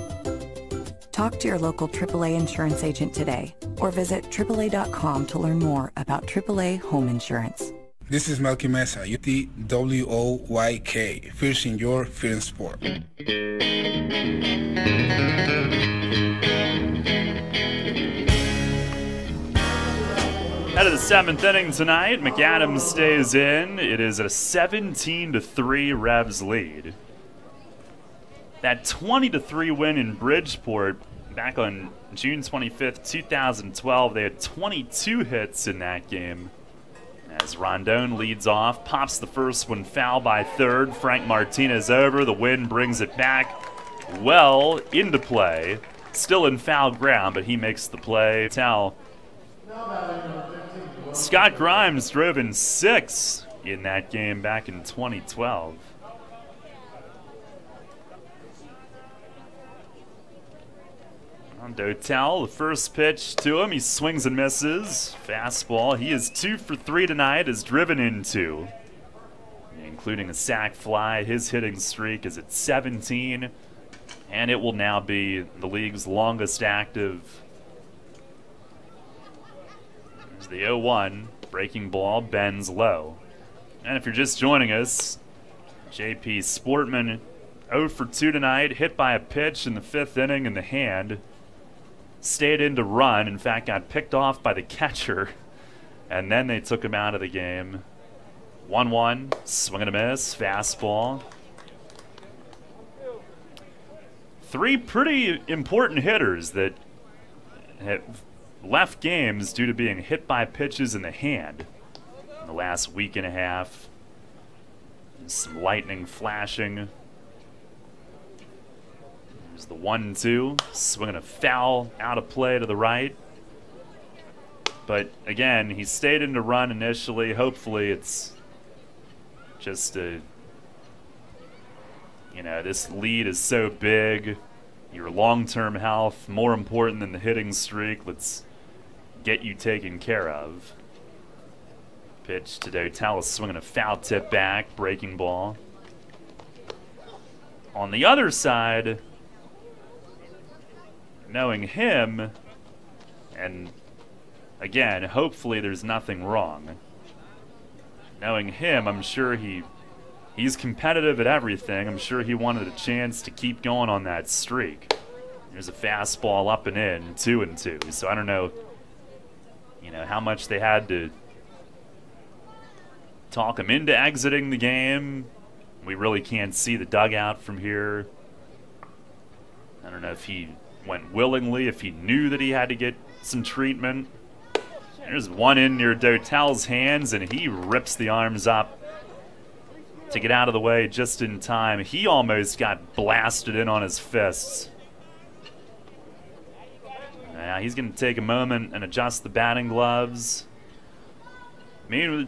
Talk to your local AAA insurance agent today or visit AAA.com to learn more about AAA Home Insurance. This is Melky Mesa, UTWOYK, First in Your Field and Sport. Out of the 7th inning tonight, McAdams stays in. It is a 17-3 Revs lead. That 20-3 win in Bridgeport back on June 25th, 2012, they had 22 hits in that game. As Rondon leads off, pops the first one foul by third. Frank Martinez over. The wind brings it back well into play. Still in foul ground, but he makes the play. Towel. Scott Grimes drove in 6 in that game back in 2012. Dotel, the first pitch to him, he swings and misses. Fastball, he is 2 for 3 tonight, is driven in 2, including a sac fly. His hitting streak is at 17, and it will now be the league's longest active. There's the 0-1, breaking ball, bends low. And if you're just joining us, JP Sportman 0 for 2 tonight, hit by a pitch in the 5th inning in the hand. Stayed in to run, in fact got picked off by the catcher, and then they took him out of the game. 1-1, swing and a miss, fastball. 3 pretty important hitters that have left games due to being hit by pitches in the hand in the last week and a half. Some lightning flashing. There's the 1-2, swinging a foul out of play to the right. But again, he stayed in to run initially. Hopefully it's just this lead is so big. Your long-term health, more important than the hitting streak. Let's get you taken care of. Pitch to Dotel, swinging a foul tip back, breaking ball. On the other side, knowing him, and again, hopefully there's nothing wrong. Knowing him, I'm sure he's competitive at everything. I'm sure he wanted a chance to keep going on that streak. There's a fastball up and in, 2-2. So I don't know, how much they had to talk him into exiting the game. We really can't see the dugout from here. I don't know if he went willingly, if he knew that he had to get some treatment. There's one in near Dotel's hands, and he rips the arms up to get out of the way just in time. He almost got blasted in on his fists. Now he's going to take a moment and adjust the batting gloves. I mean,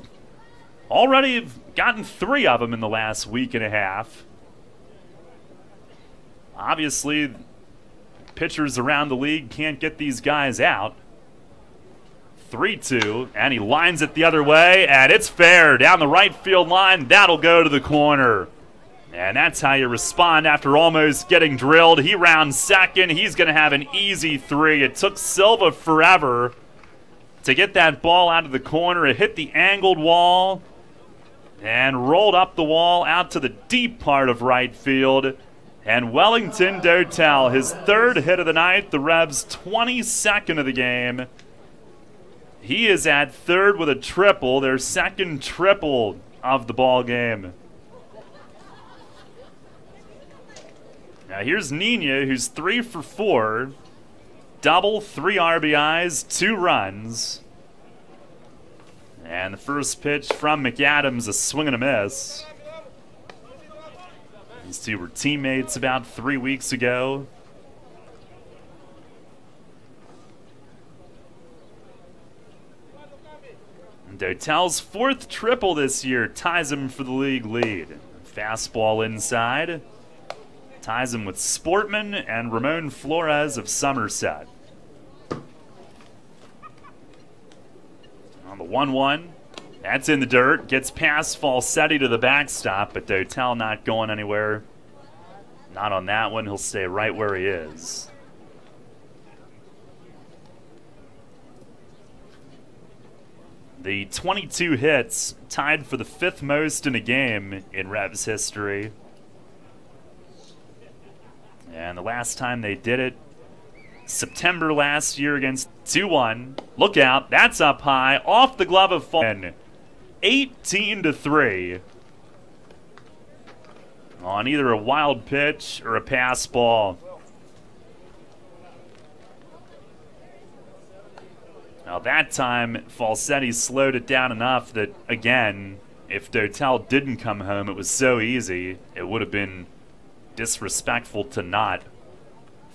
already have gotten 3 of them in the last week and a half. Obviously, pitchers around the league can't get these guys out. 3-2, and he lines it the other way, and it's fair down the right field line. That'll go to the corner. And that's how you respond after almost getting drilled. He rounds second. He's going to have an easy 3. It took Silva forever to get that ball out of the corner. It hit the angled wall and rolled up the wall out to the deep part of right field. And Wellington Dotel, his 3rd hit of the night, the Revs' 22nd of the game, He is at third with a triple, their second triple of the ball game. Now here's Nina, who's 3 for 4. Double, 3 RBIs, 2 runs. And the first pitch from McAdams, a swing and a miss. These two were teammates about 3 weeks ago. And Dotel's 4th triple this year ties him for the league lead. Fastball inside. Ties him with Sportman and Ramon Flores of Somerset. On the 1-1, that's in the dirt. Gets past Falsetti to the backstop, but Dotel not going anywhere. Not on that one. He'll stay right where he is. The 22 hits, tied for the 5th most in a game in Revs history. And the last time they did it, September last year against 2-1. Look out, that's up high, off the glove of Fulton. 18-3. On either a wild pitch or a pass ball. Now that time, Falsetti slowed it down enough that, again, if Dotel didn't come home, it was so easy, it would have been disrespectful to not.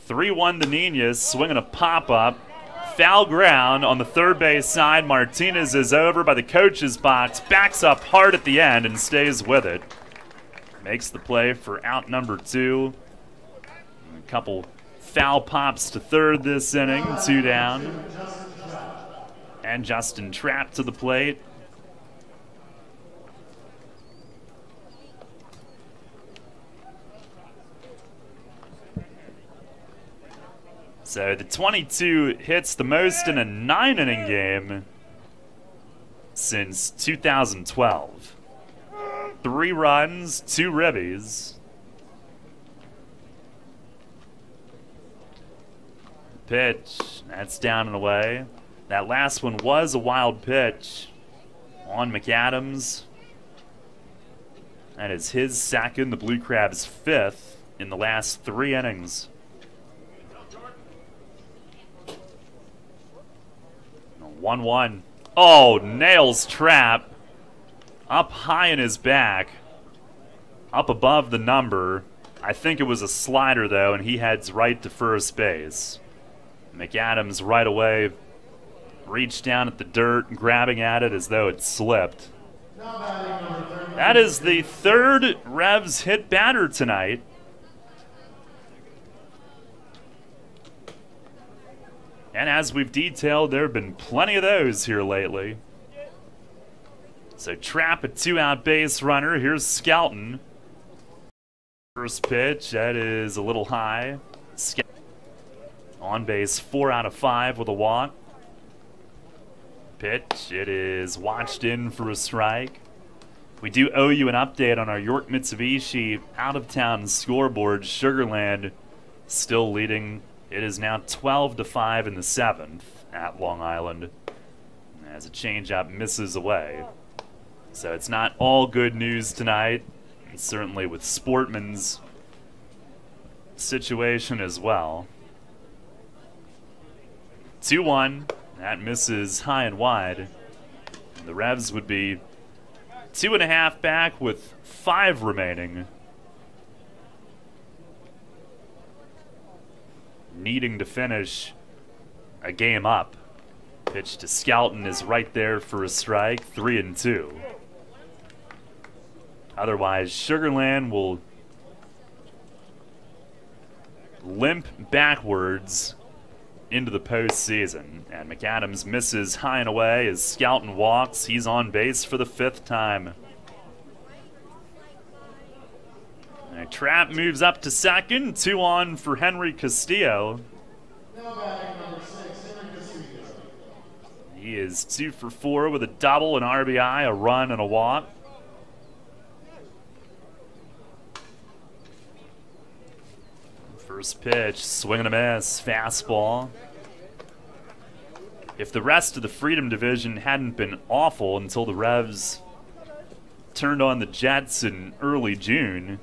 3-1 to Nunez, swinging a pop-up. Foul ground on the third base side. Martinez is over by the coach's box, backs up hard at the end and stays with it. Makes the play for out number 2. A couple foul pops to third this inning, 2 down. And Justin Trapp to the plate. So the 22 hits the most in a 9-inning game since 2012. 3 runs, 2 ribbies. Pitch, that's down and away. That last one was a wild pitch on McAdams. That is his second, the Blue Crabs' 5th in the last 3 innings. 1-1. Oh, nails Trapp. Up high in his back. Up above the number. I think it was a slider, though, and he heads right to first base. McAdams right away reached down at the dirt, grabbing at it as though it slipped. That is the 3rd Revs hit batter tonight. And as we've detailed, there have been plenty of those here lately. So Trapp, a 2-out base runner. Here's Skelton. First pitch, that is a little high. On base 4 out of 5 with a walk. Pitch, it is watched in for a strike. We do owe you an update on our York Mitsubishi out-of-town scoreboard. Sugarland still leading. It is now 12-5 in the 7th at Long Island, as a changeup misses away. So it's not all good news tonight, and certainly with Sportman's situation as well. 2-1, that misses high and wide. And the Revs would be 2.5 back with 5 remaining. Needing to finish a game up. Pitch to Skelton is right there for a strike, 3-2. Otherwise, Sugarland will limp backwards into the postseason. And McAdams misses high and away as Skelton walks. He's on base for the 5th time. Trapp moves up to second. 2 on for Henry Castillo. He is 2 for 4 with a double, an RBI, a run, and a walk. First pitch, swing and a miss, fastball. if the rest of the Freedom Division hadn't been awful until the Revs turned on the Jets in early June,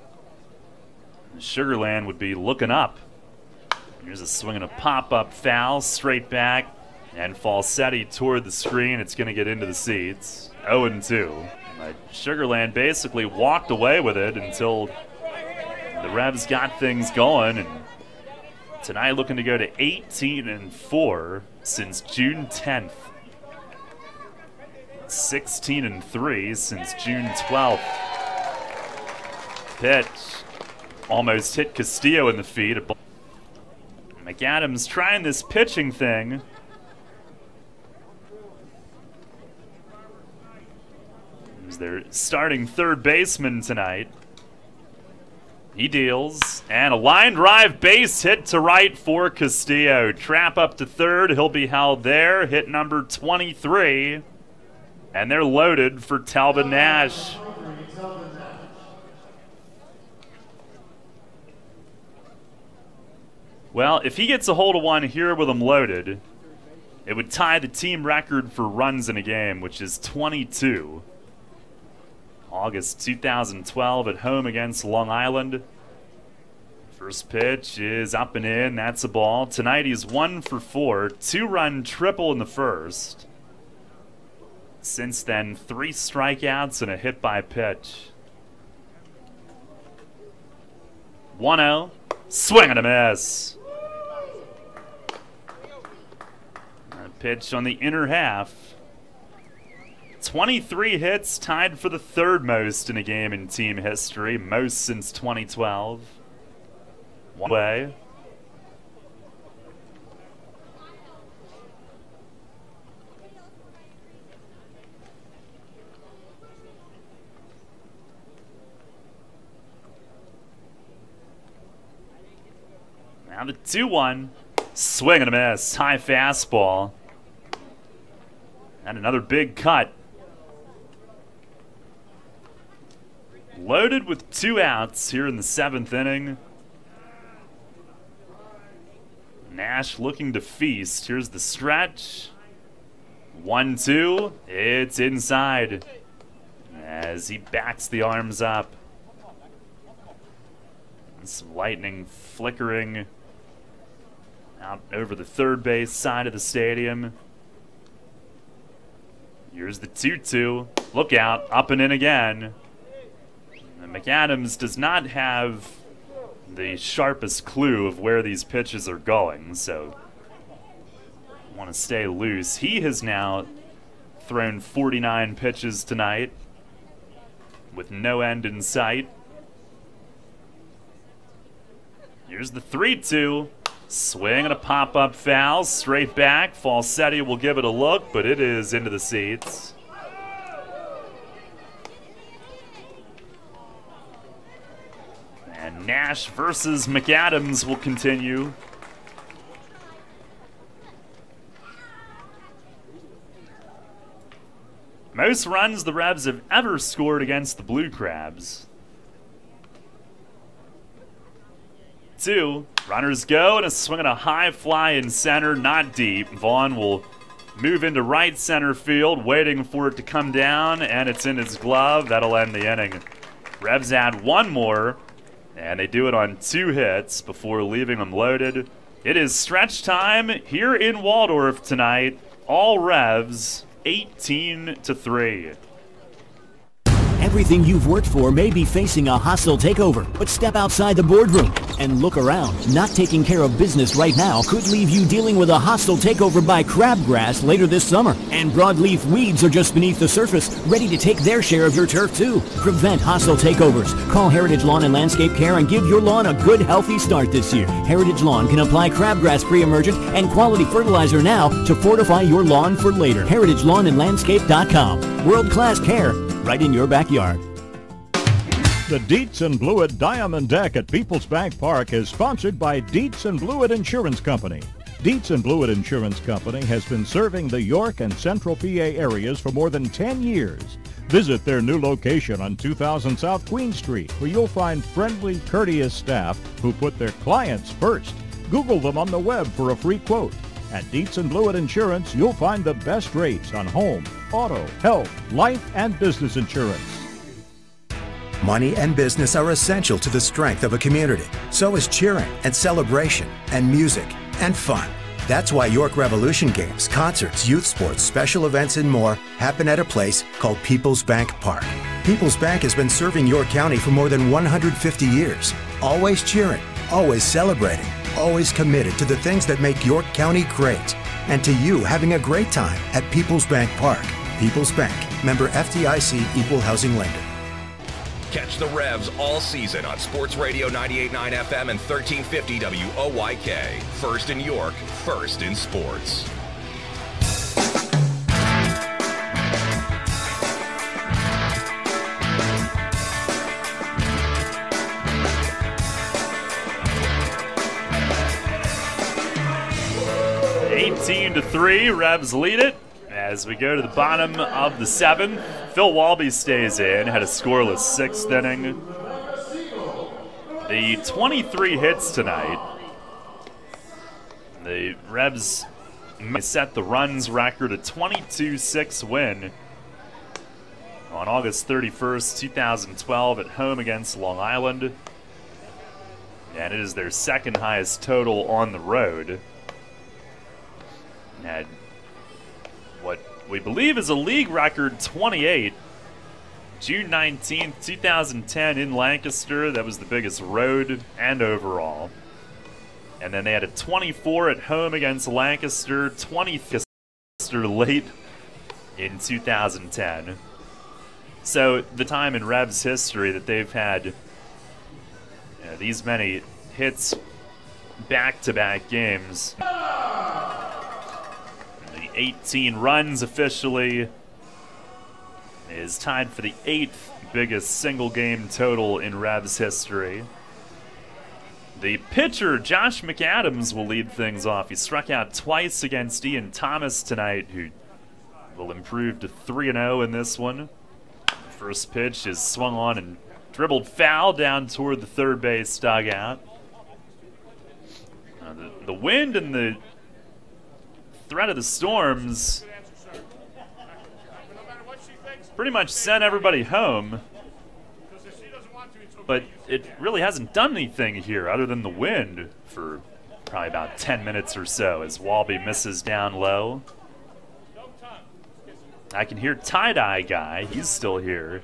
Sugar Land would be looking up. Here's a swing and a pop-up foul, straight back, and Falsetti toward the screen. It's going to get into the seats. 0-2. Sugar Land basically walked away with it until the Revs got things going, and tonight looking to go to 18-4 since June 10th. 16-3 since June 12th. Pitch almost hit Castillo in the feet. McAdams trying this pitching thing. He's their starting third baseman tonight. He deals, and a line drive base hit to right for Castillo. Trap up to third, he'll be held there. Hit number 23, and they're loaded for Talbot Nash. Well, if he gets a hold of one here with them loaded, it would tie the team record for runs in a game, which is 22. August 2012 at home against Long Island. First pitch is up and in. That's a ball. Tonight he's 1 for 4. 2-run triple in the first. Since then, 3 strikeouts and a hit by pitch. 1-0. Swing and a miss. A pitch on the inner half. 23 hits, tied for the third most in a game in team history, most since 2012. One way. Now the 2-1. Swing and a miss. High fastball. And another big cut. Loaded with 2 outs here in the 7th inning. Nash looking to feast. Here's the stretch. 1-2. It's inside as he backs the arms up. And some lightning flickering out over the third base side of the stadium. Here's the 2-2. Look out. Up and in again. McAdams does not have the sharpest clue of where these pitches are going, so want to stay loose. He has now thrown 49 pitches tonight with no end in sight. Here's the 3-2. Swing and a pop-up foul. Straight back. Falsetti will give it a look, but it is into the seats. And Nash versus McAdams will continue. Most runs the Revs have ever scored against the Blue Crabs. 2. Runners go, and a swing and a high fly in center, not deep. Vaughn will move into right center field, waiting for it to come down, and it's in his glove. That'll end the inning. Revs add 1 more. And they do it on 2 hits before leaving them loaded. It is stretch time here in Waldorf tonight. All Revs, 18-3. Everything you've worked for may be facing a hostile takeover, but step outside the boardroom and look around. Not taking care of business right now could leave you dealing with a hostile takeover by crabgrass later this summer. And broadleaf weeds are just beneath the surface, ready to take their share of your turf too. Prevent hostile takeovers. Call Heritage Lawn and Landscape Care and give your lawn a good, healthy start this year. Heritage Lawn can apply crabgrass pre-emergent and quality fertilizer now to fortify your lawn for later. HeritageLawnandLandscape.com. World-class care right in your backyard. The Dietz and Blewett Diamond Deck at Peoples Bank Park is sponsored by Dietz and Blewett Insurance Company. Dietz and Blewett Insurance Company has been serving the York and Central PA areas for more than 10 years. Visit their new location on 2000 South Queen Street, where you'll find friendly, courteous staff who put their clients first. Google them on the web for a free quote. At Dietz and Blewett Insurance, you'll find the best rates on home, auto, health, life, and business insurance. Money and business are essential to the strength of a community. So is cheering and celebration and music and fun. That's why York Revolution games, concerts, youth sports, special events, and more happen at a place called People's Bank Park. People's Bank has been serving York County for more than 150 years. Always cheering, always celebrating, always committed to the things that make York County great. And to you having a great time at People's Bank Park. People's Bank, member FDIC, equal housing lender. Catch the Revs all season on Sports Radio 98.9 FM and 1350 WOYK. First in York, first in sports. (18-3), Revs lead it. As we go to the bottom of the seventh, Phil Walby stays in, had a scoreless sixth inning. The 23 hits tonight. The Revs set the runs record, a 22-6 win on August 31st, 2012 at home against Long Island. And it is their second highest total on the road. Had what we believe is a league record 28. June 19th, 2010 in Lancaster. That was the biggest road and overall. And then they had a 24 at home against Lancaster, 20 Lancaster late in 2010. So the time in Revs history that they've had these many hits back-to-back games. 18 runs officially is tied for the 8th biggest single game total in Revs history. The pitcher, Josh McAdams, will lead things off. He struck out twice against Ian Thomas tonight, who will improve to 3-0 in this one. The first pitch is swung on and dribbled foul down toward the third base dugout. The wind and the threat of the storms pretty much sent everybody home, but it really hasn't done anything here other than the wind for probably about 10 minutes or so as Walby misses down low. I can hear Tie-Dye Guy. He's still here.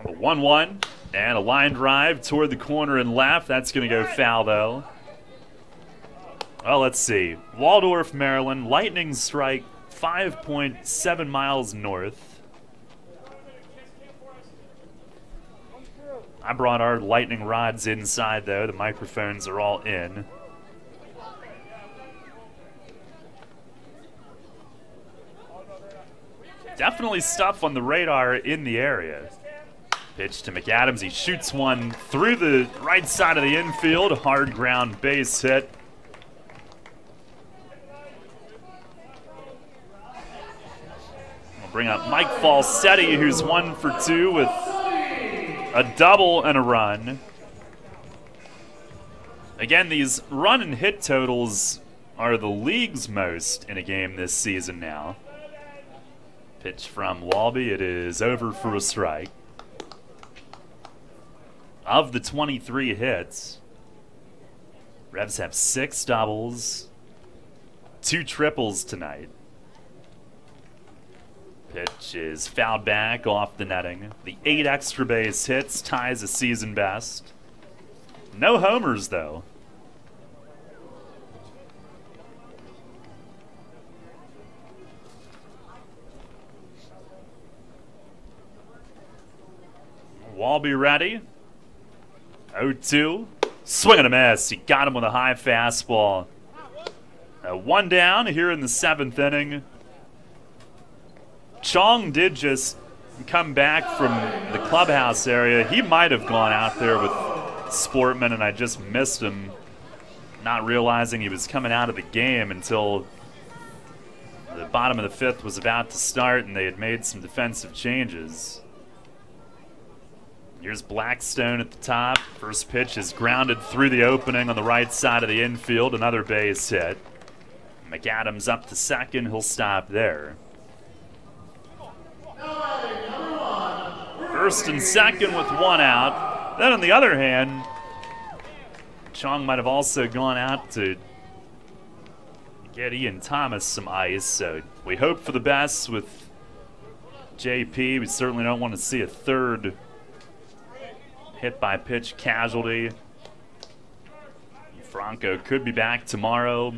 A 1-1. And a line drive toward the corner and left. That's going to go foul, though. Well, let's see. Waldorf, Maryland. Lightning strike 5.7 miles north. I brought our lightning rods inside, though. The microphones are all in. Definitely stuff on the radar in the area. Pitch to McAdams. He shoots one through the right side of the infield. Hard ground base hit. We'll bring up Mike Falsetti, who's 1 for 2 with a double and a run. Again, these run and hit totals are the league's most in a game this season now. Pitch from Walby. It is over for a strike. Of the 23 hits, Revs have 6 doubles, 2 triples tonight. Pitch is fouled back off the netting. The 8 extra base hits ties a season best. No homers, though. Walby ready. 0-2. Swing and a miss. He got him with a high fastball. 1 down here in the 7th inning. Chong did just come back from the clubhouse area. He might have gone out there with Sportman, and I just missed him, not realizing he was coming out of the game until the bottom of the 5th was about to start and they had made some defensive changes. Here's Blackstone at the top. First pitch is grounded through the opening on the right side of the infield. Another base hit. McAdams up to second. He'll stop there. First and second with one out. Then on the other hand, Chong might have also gone out to get Ian Thomas some ice. So we hope for the best with JP. We certainly don't want to see a third hit-by-pitch casualty. Franco could be back tomorrow.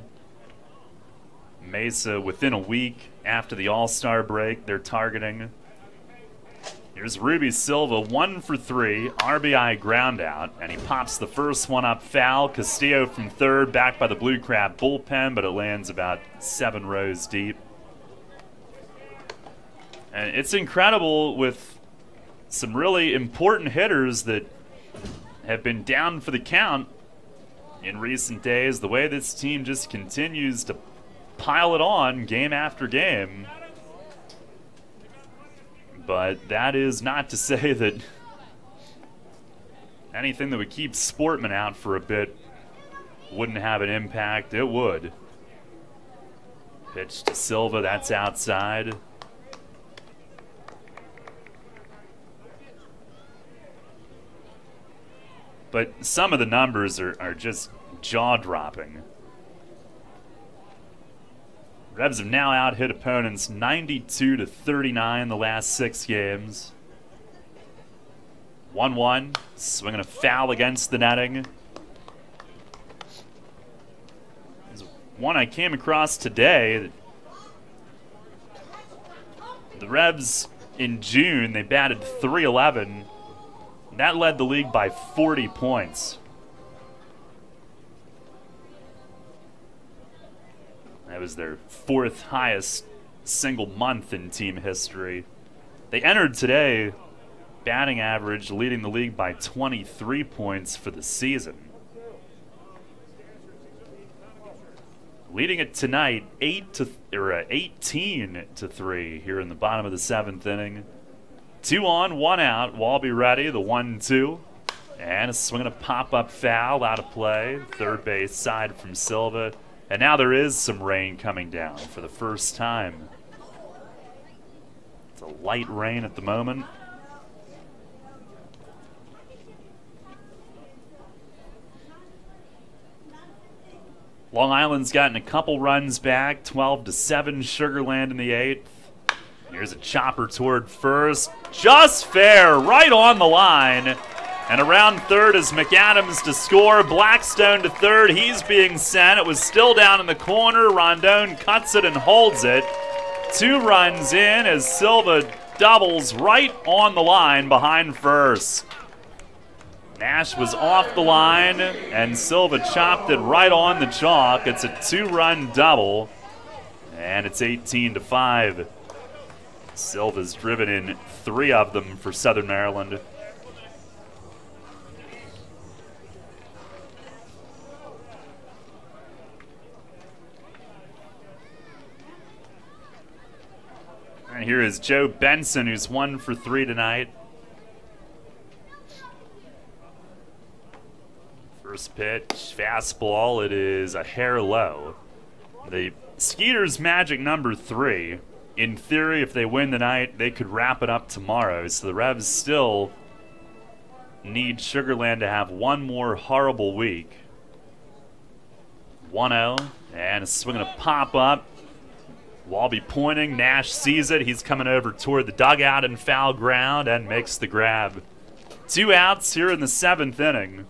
Mesa within a week after the All-Star break they're targeting. Here's Ruby Silva, 1 for 3, RBI ground out, and he pops the first one up foul. Castillo from third, back by the Blue Crab bullpen, but it lands about 7 rows deep. And it's incredible with some really important hitters that have been down for the count in recent days. The way this team just continues to pile it on game after game. But that is not to say that anything that would keep Sportman out for a bit wouldn't have an impact. It would. Pitch to Silva, that's outside. But some of the numbers are just jaw-dropping. Revs have now out-hit opponents 92-39 the last 6 games. 1-1, swinging a foul against the netting. There's one I came across today. The Revs in June, they batted .311. That led the league by 40 points. That was their 4th highest single month in team history. They entered today, batting average leading the league by 23 points for the season. Leading it tonight 18-3 here in the bottom of the 7th inning. 2 on, 1 out. Walby ready, the 1-2. And a swing and a pop-up foul out of play. Third base side from Silva. And now there is some rain coming down for the first time. It's a light rain at the moment. Long Island's gotten a couple runs back, 12-7 Sugarland in the 8th. Here's a chopper toward first. Just fair, right on the line. And around third is McAdams to score. Blackstone to third. He's being sent. It was still down in the corner. Rondon cuts it and holds it. 2 runs in as Silva doubles right on the line behind first. Nash was off the line, and Silva chopped it right on the chalk. It's a 2-run double, and it's 18-5. Silva's driven in 3 of them for Southern Maryland. And here is Joe Benson, who's 1 for 3 tonight. First pitch, fastball, it is a hair low. The Skeeters' magic number 3. In theory, if they win tonight, they could wrap it up tomorrow. So the Revs still need Sugarland to have one more horrible week. 1-0, and a swing and a pop-up. Walby pointing, Nash sees it. He's coming over toward the dugout in foul ground and makes the grab. 2 outs here in the 7th inning.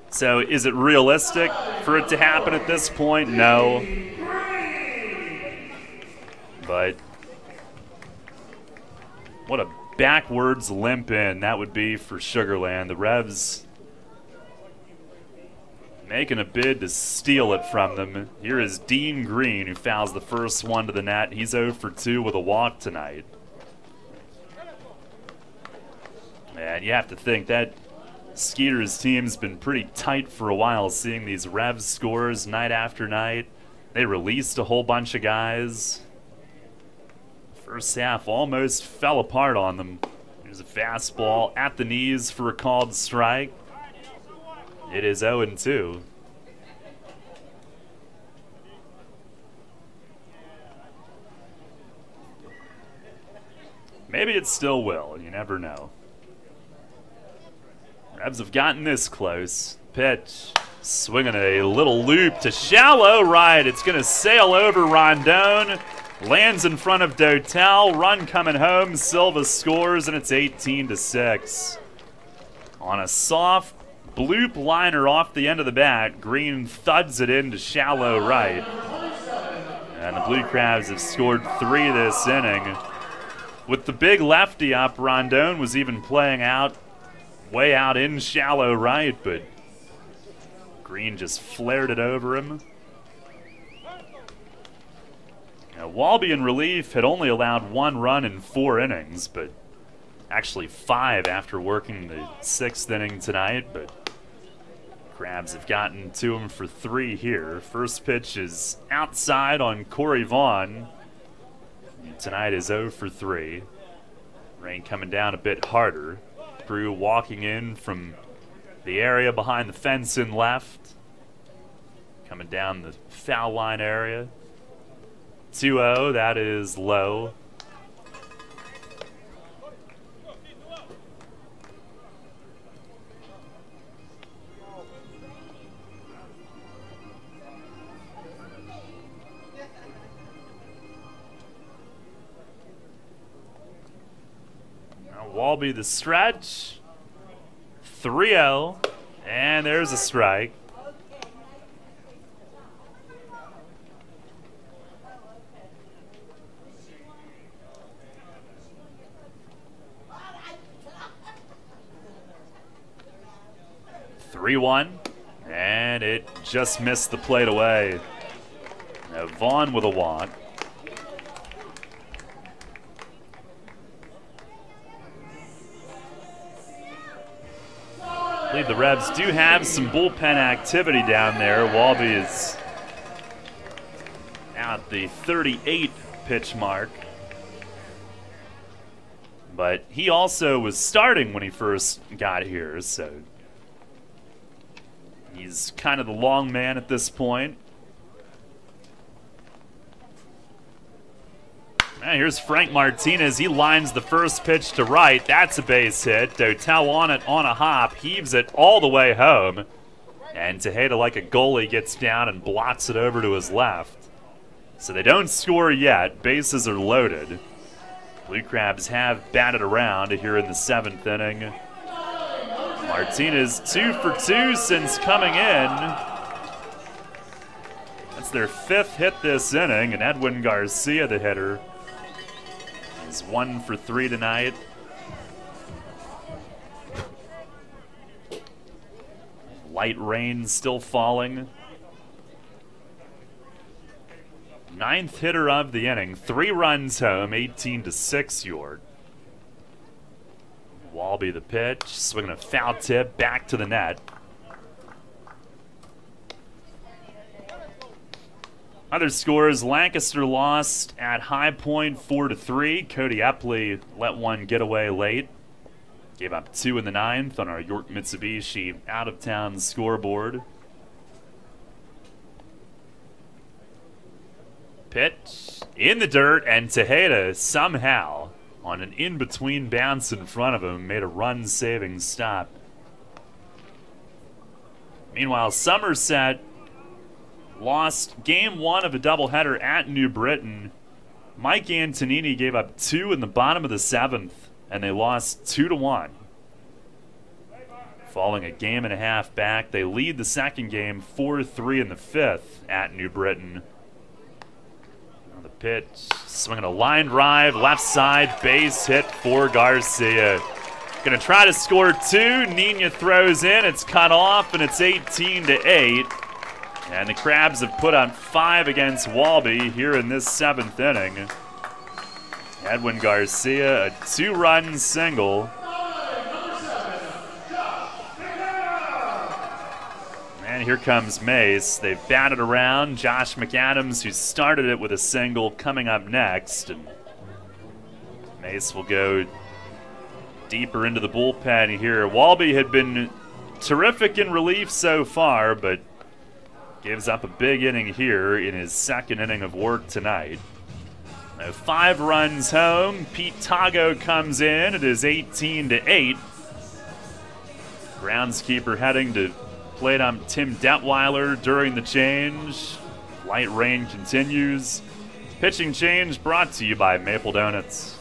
So is it realistic for it to happen at this point? No. But what a backwards limp in that would be for Sugarland. The Revs making a bid to steal it from them. Here is Dean Green, who fouls the first one to the net. He's 0 for 2 with a walk tonight. And you have to think that Skeeter's team's been pretty tight for a while, seeing these Revs scores night after night. They released a whole bunch of guys. First half almost fell apart on them. There's a fastball at the knees for a called strike. It is 0-2. Maybe it still will. You never know. Revs have gotten this close. Pitch. Swinging a little loop to shallow right. It's going to sail over Rondon. Lands in front of Dotel. Run coming home. Silva scores, and it's 18-6. On a soft bloop liner off the end of the bat, Green thuds it into shallow right. And the Blue Crabs have scored 3 this inning. With the big lefty up, Rondon was even playing out, way out in shallow right, but Green just flared it over him. Now, Walby in relief had only allowed 1 run in 4 innings, but actually 5 after working the 6th inning tonight, but Crabs have gotten to him for 3 here. First pitch is outside on Corey Vaughn. Tonight is 0 for 3. Rain coming down a bit harder. Brew walking in from the area behind the fence in left. Coming down the foul line area. 2-0, that is low. Walby the stretch. 3-0. And there's a strike. And it just missed the plate away. Now Vaughn with a walk. I believe the Revs do have some bullpen activity down there. Walby is at the 38 pitch mark. But he also was starting when he first got here, so he's kind of the long man at this point. And here's Frank Martinez. He lines the first pitch to right. That's a base hit. Dotel on it on a hop. Heaves it all the way home. And Tejeda, like a goalie, gets down and blots it over to his left. So they don't score yet. Bases are loaded. Blue Crabs have batted around here in the 7th inning. Martinez 2 for 2 since coming in. That's their 5th hit this inning, and Edwin Garcia, the hitter, is 1 for 3 tonight. Light rain still falling. 9th hitter of the inning. 3 runs home, 18-6 York. Walby the pitch, swinging a foul tip back to the net. Other scores, Lancaster lost at High Point 4-3. Cody Epley let one get away late. Gave up 2 in the 9th on our York Mitsubishi out-of-town scoreboard. Pitch in the dirt, and Tejeda somehow, on an in-between bounce in front of him, made a run-saving stop. Meanwhile, Somerset lost game 1 of a doubleheader at New Britain. Mike Antonini gave up 2 in the bottom of the 7th, and they lost 2-1. Falling a game and a half back, they lead the second game 4-3 in the 5th at New Britain. Now the pitch, swinging a line drive, left side, base hit for Garcia. Gonna try to score 2. Nina throws in, it's cut off, and it's 18-8. And the Crabs have put on 5 against Walby here in this 7th inning. Edwin Garcia, a 2-run single. And here comes Mace. They've batted around. Josh McAdams, who started it with a single, coming up next. And Mace will go deeper into the bullpen here. Walby had been terrific in relief so far, but gives up a big inning here in his second inning of work tonight. Now 5 runs home. Pete Tago comes in. It is 18-8. Groundskeeper heading to plate ump Tim Detweiler during the change. Light rain continues. Pitching change brought to you by Maple Donuts.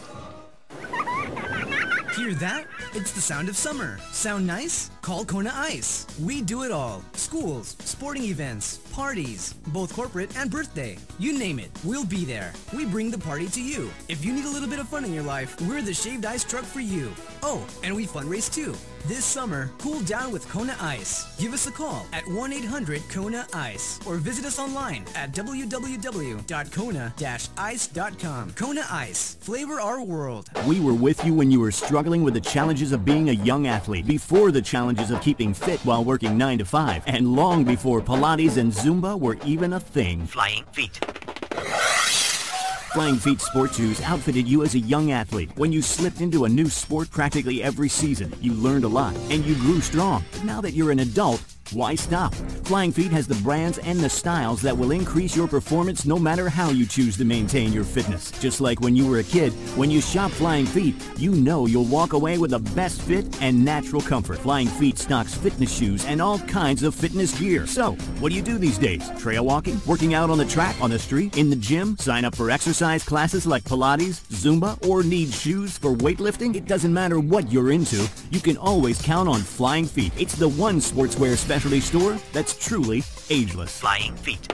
Hear that? It's the sound of summer. Sound nice? Call Kona Ice. We do it all. Schools, sporting events, parties, both corporate and birthday. You name it, we'll be there. We bring the party to you. If you need a little bit of fun in your life, we're the shaved ice truck for you. Oh, and we fundraise too. This summer, cool down with Kona Ice. Give us a call at 1-800-KONA-ICE or visit us online at www.kona-ice.com. Kona Ice. Flavor our world. We were with you when you were struggling with the challenges of being a young athlete, before the challenges of keeping fit while working 9 to 5, and long before Pilates and Zumba were even a thing. Flying Feet. Flying Feet Sports Shoes outfitted you as a young athlete. When you slipped into a new sport practically every season, you learned a lot, and you grew strong. Now that you're an adult, why stop? Flying Feet has the brands and the styles that will increase your performance no matter how you choose to maintain your fitness. Just like when you were a kid, when you shop Flying Feet, you know you'll walk away with the best fit and natural comfort. Flying Feet stocks fitness shoes and all kinds of fitness gear. So, what do you do these days? Trail walking? Working out on the track, on the street, in the gym? Sign up for exercise classes like Pilates, Zumba, or need shoes for weightlifting? It doesn't matter what you're into, you can always count on Flying Feet. It's the one sportswear specialty store that's truly ageless. Flying Feet.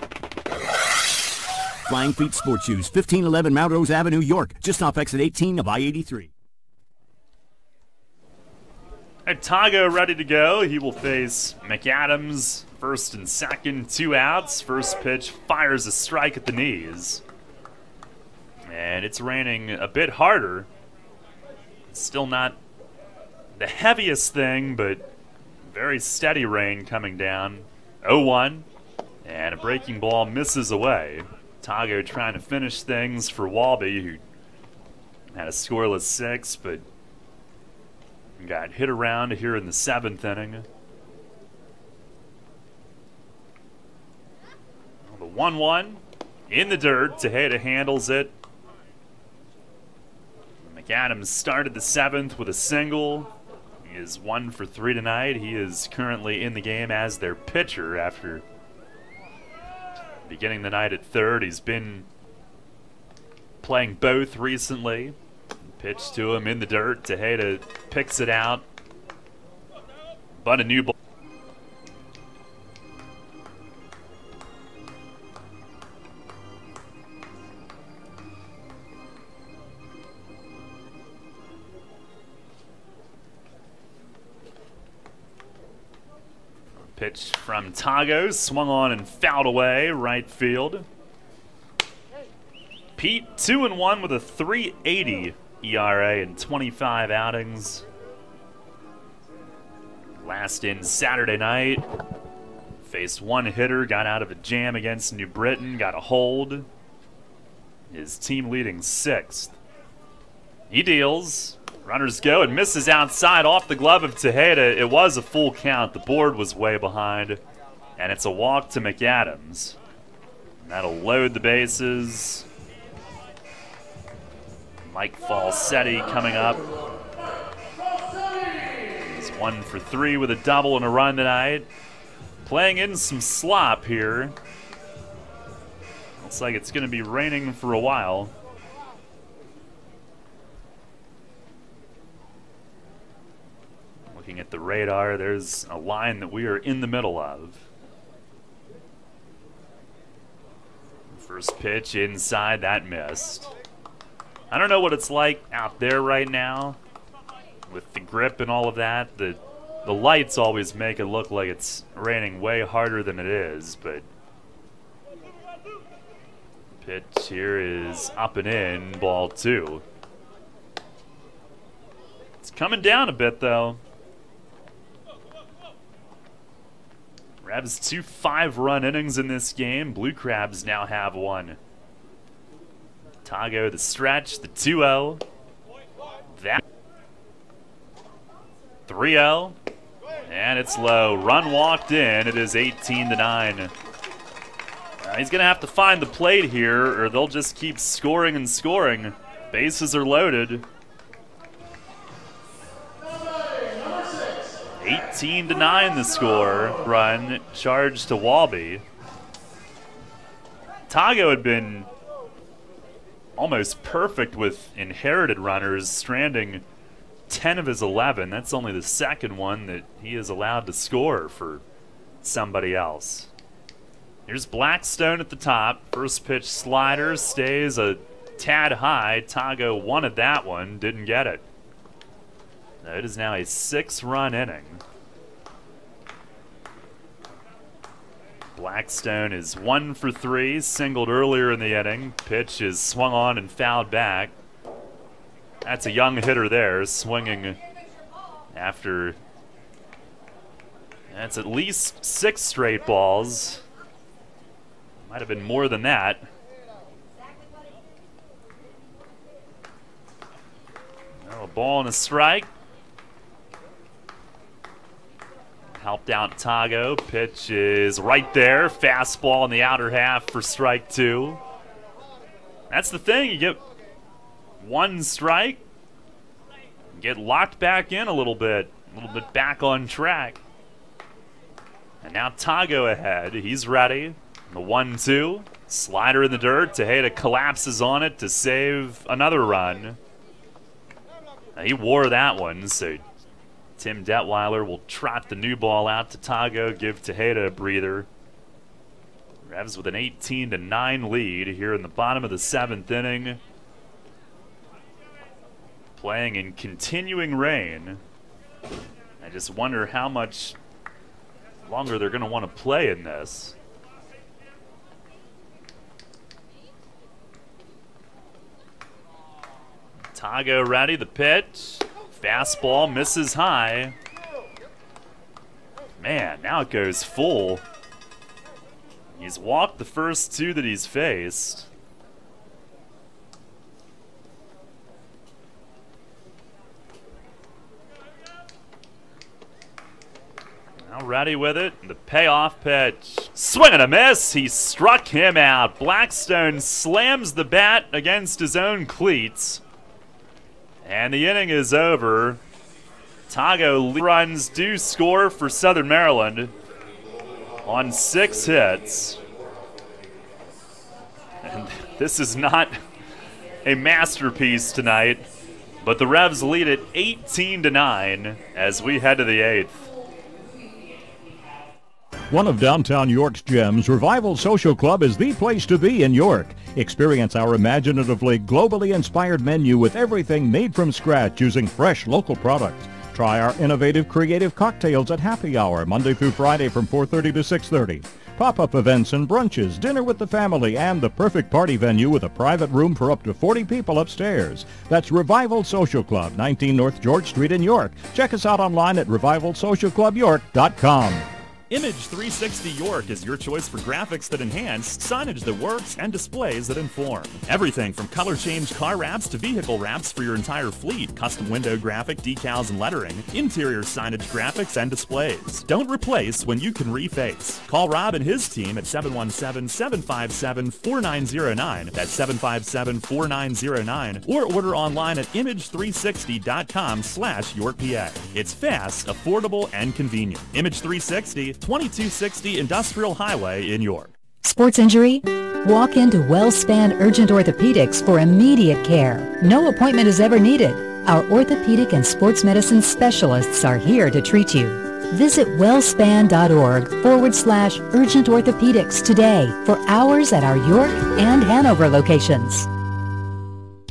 Flying Feet Sports Shoes, 1511 Melrose Avenue, York, just off exit 18 of I-83. Tago ready to go. He will face McAdams, first and second, 2 outs. First pitch fires a strike at the knees. And it's raining a bit harder. It's still not the heaviest thing, but very steady rain coming down. 0-1, and a breaking ball misses away. Tago trying to finish things for Walby, who had a scoreless 6, but got hit around here in the 7th inning. The 1-1 in the dirt. Tejeda handles it. McAdams started the 7th with a single. He is 1 for 3 tonight. He is currently in the game as their pitcher after beginning the night at third. He's been playing both recently. Pitch to him in the dirt. Tejeda picks it out. But a new ball. Pitch from Tago, swung on and fouled away, right field. Pete, 2-1 with a 3.80 ERA in 25 outings. Last in Saturday night. Faced one hitter, got out of a jam against New Britain, got a hold. His team leading 6th. He deals. Runners go and misses outside off the glove of Tejeda. It was a full count. The board was way behind. And it's a walk to McAdams. And that'll load the bases. Mike Falsetti coming up. He's 1 for 3 with a double and a run tonight. Playing in some slop here. Looks like it's going to be raining for a while. Looking at the radar, there's a line that we are in the middle of. First pitch inside, that missed. I don't know what it's like out there right now with the grip and all of that. The lights always make it look like it's raining way harder than it is, but pitch here is up and in, ball 2. It's coming down a bit though. Revs 2 5-run innings in this game. Blue Crabs now have one. Tago the stretch, the 2-0. That 3-0. And it's low. Run walked in. It is 18-9. He's going to have to find the plate here, or they'll just keep scoring and scoring. Bases are loaded. 18-9 the score. Run charged to Walby. Tago had been almost perfect with inherited runners, stranding 10 of his 11. That's only the second one that he is allowed to score for somebody else. Here's Blackstone at the top. First pitch slider stays a tad high. Tago wanted that one, didn't get it. It is now a 6-run inning. Blackstone is 1 for 3, singled earlier in the inning. Pitch is swung on and fouled back. That's a young hitter there, swinging after. That's at least 6 straight balls. Might have been more than that. Now a ball and a strike. Helped out Tago. Pitch is right there. Fastball in the outer half for strike 2. That's the thing. You get 1 strike, get locked back in a little bit back on track. And now Tago ahead. He's ready. The 1-2. Slider in the dirt. Tejeda collapses on it to save another run. Now, he wore that one, so Tim Detweiler will trot the new ball out to Tago, give Tejeda a breather. Revs with an 18-9 lead here in the bottom of the 7th inning. Playing in continuing rain. I just wonder how much longer they're going to want to play in this. Tago ready, the pitch. Fastball misses high. Man, now it goes full. He's walked the first 2 that he's faced. Now ready with it. The payoff pitch. Swing and a miss. He struck him out. Blackstone slams the bat against his own cleats. And the inning is over. Tago runs do score for Southern Maryland on 6 hits. And this is not a masterpiece tonight, but the Revs lead it 18-9 as we head to the 8th. One of downtown York's gems, Revival Social Club is the place to be in York. Experience our imaginatively, globally inspired menu with everything made from scratch using fresh local products. Try our innovative, creative cocktails at happy hour, Monday through Friday from 4:30 to 6:30. Pop-up events and brunches, dinner with the family, and the perfect party venue with a private room for up to 40 people upstairs. That's Revival Social Club, 19 North George Street in York. Check us out online at revivalsocialclubyork.com. Image 360 York is your choice for graphics that enhance, signage that works, and displays that inform. Everything from color change car wraps to vehicle wraps for your entire fleet, custom window graphic, decals and lettering, interior signage graphics and displays. Don't replace when you can reface. Call Rob and his team at 717-757-4909. That's 757-4909. Or order online at image360.com/YorkPA. It's fast, affordable, and convenient. Image 360, 2260 Industrial Highway in York. Sports injury? Walk into WellSpan Urgent Orthopedics for immediate care. No appointment is ever needed. Our orthopedic and sports medicine specialists are here to treat you. Visit wellspan.org/urgent orthopedics today for hours at our York and Hanover locations.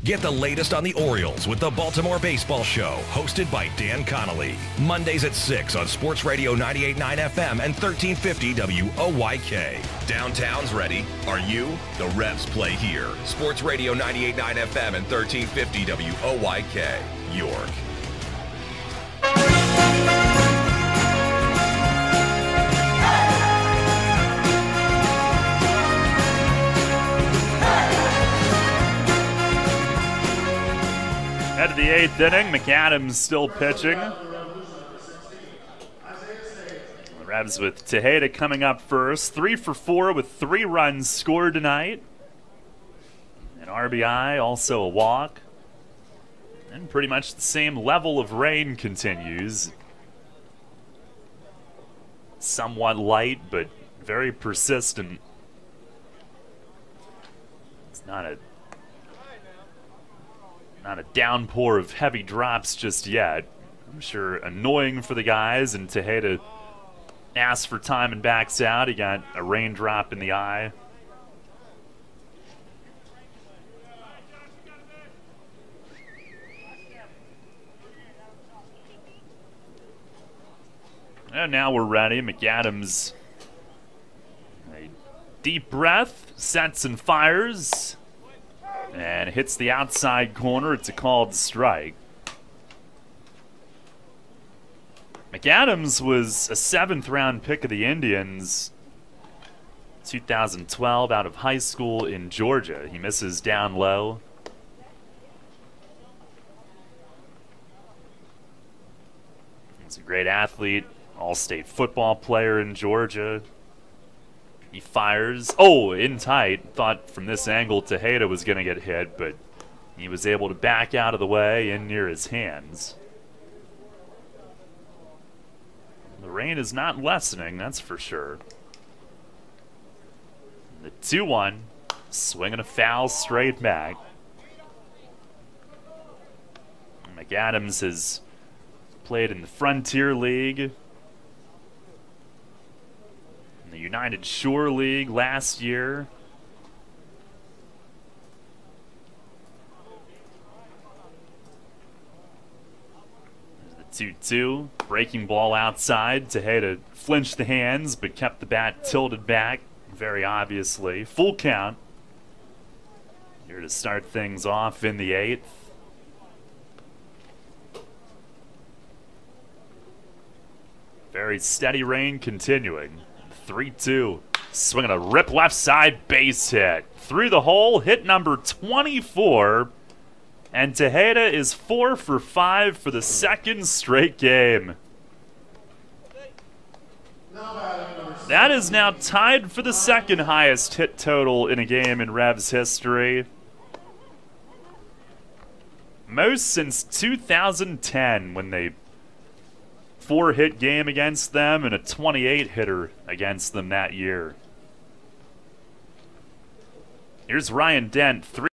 Get the latest on the Orioles with the Baltimore Baseball Show, hosted by Dan Connolly. Mondays at 6 on Sports Radio 98.9 FM and 1350 WOYK. Downtown's ready. Are you? The Revs play here. Sports Radio 98.9 FM and 1350 WOYK. York. the 8th inning. McAdams still pitching. The Revs with Tejeda coming up first. 3 for 4 with 3 runs scored tonight. An RBI, also a walk. And pretty much the same level of rain continues. Somewhat light, but very persistent. It's not a downpour of heavy drops just yet. I'm sure annoying for the guys, and Tejeda asks for time and backs out. He got a raindrop in the eye. And now we're ready. McAdams, a deep breath, sets and fires, and hits the outside corner. It's a called strike. McAdams was a 7th-round pick of the Indians, 2012, out of high school in Georgia. He misses down low. He's a great athlete. All-state football player in Georgia. He fires. Oh, in tight. Thought from this angle Tejeda was going to get hit, but he was able to back out of the way in near his hands. The rain is not lessening, that's for sure. The 2-1. Swinging a foul straight back. McAdams has played in the Frontier League, in the United Shore League last year. There's the 2-2. Breaking ball outside. Tejeda flinched the hands but kept the bat tilted back very obviously. Full count. Here to start things off in the 8th. Very steady rain continuing. 3-2. Swinging a rip left side base hit. Through the hole, hit number 24. And Tejeda is 4 for 5 for the 2nd straight game. That is now tied for the 2nd highest hit total in a game in Revs history. Most since 2010, when they 4-hit game against them and a 28-hitter against them that year. Here's Ryan Dent, 3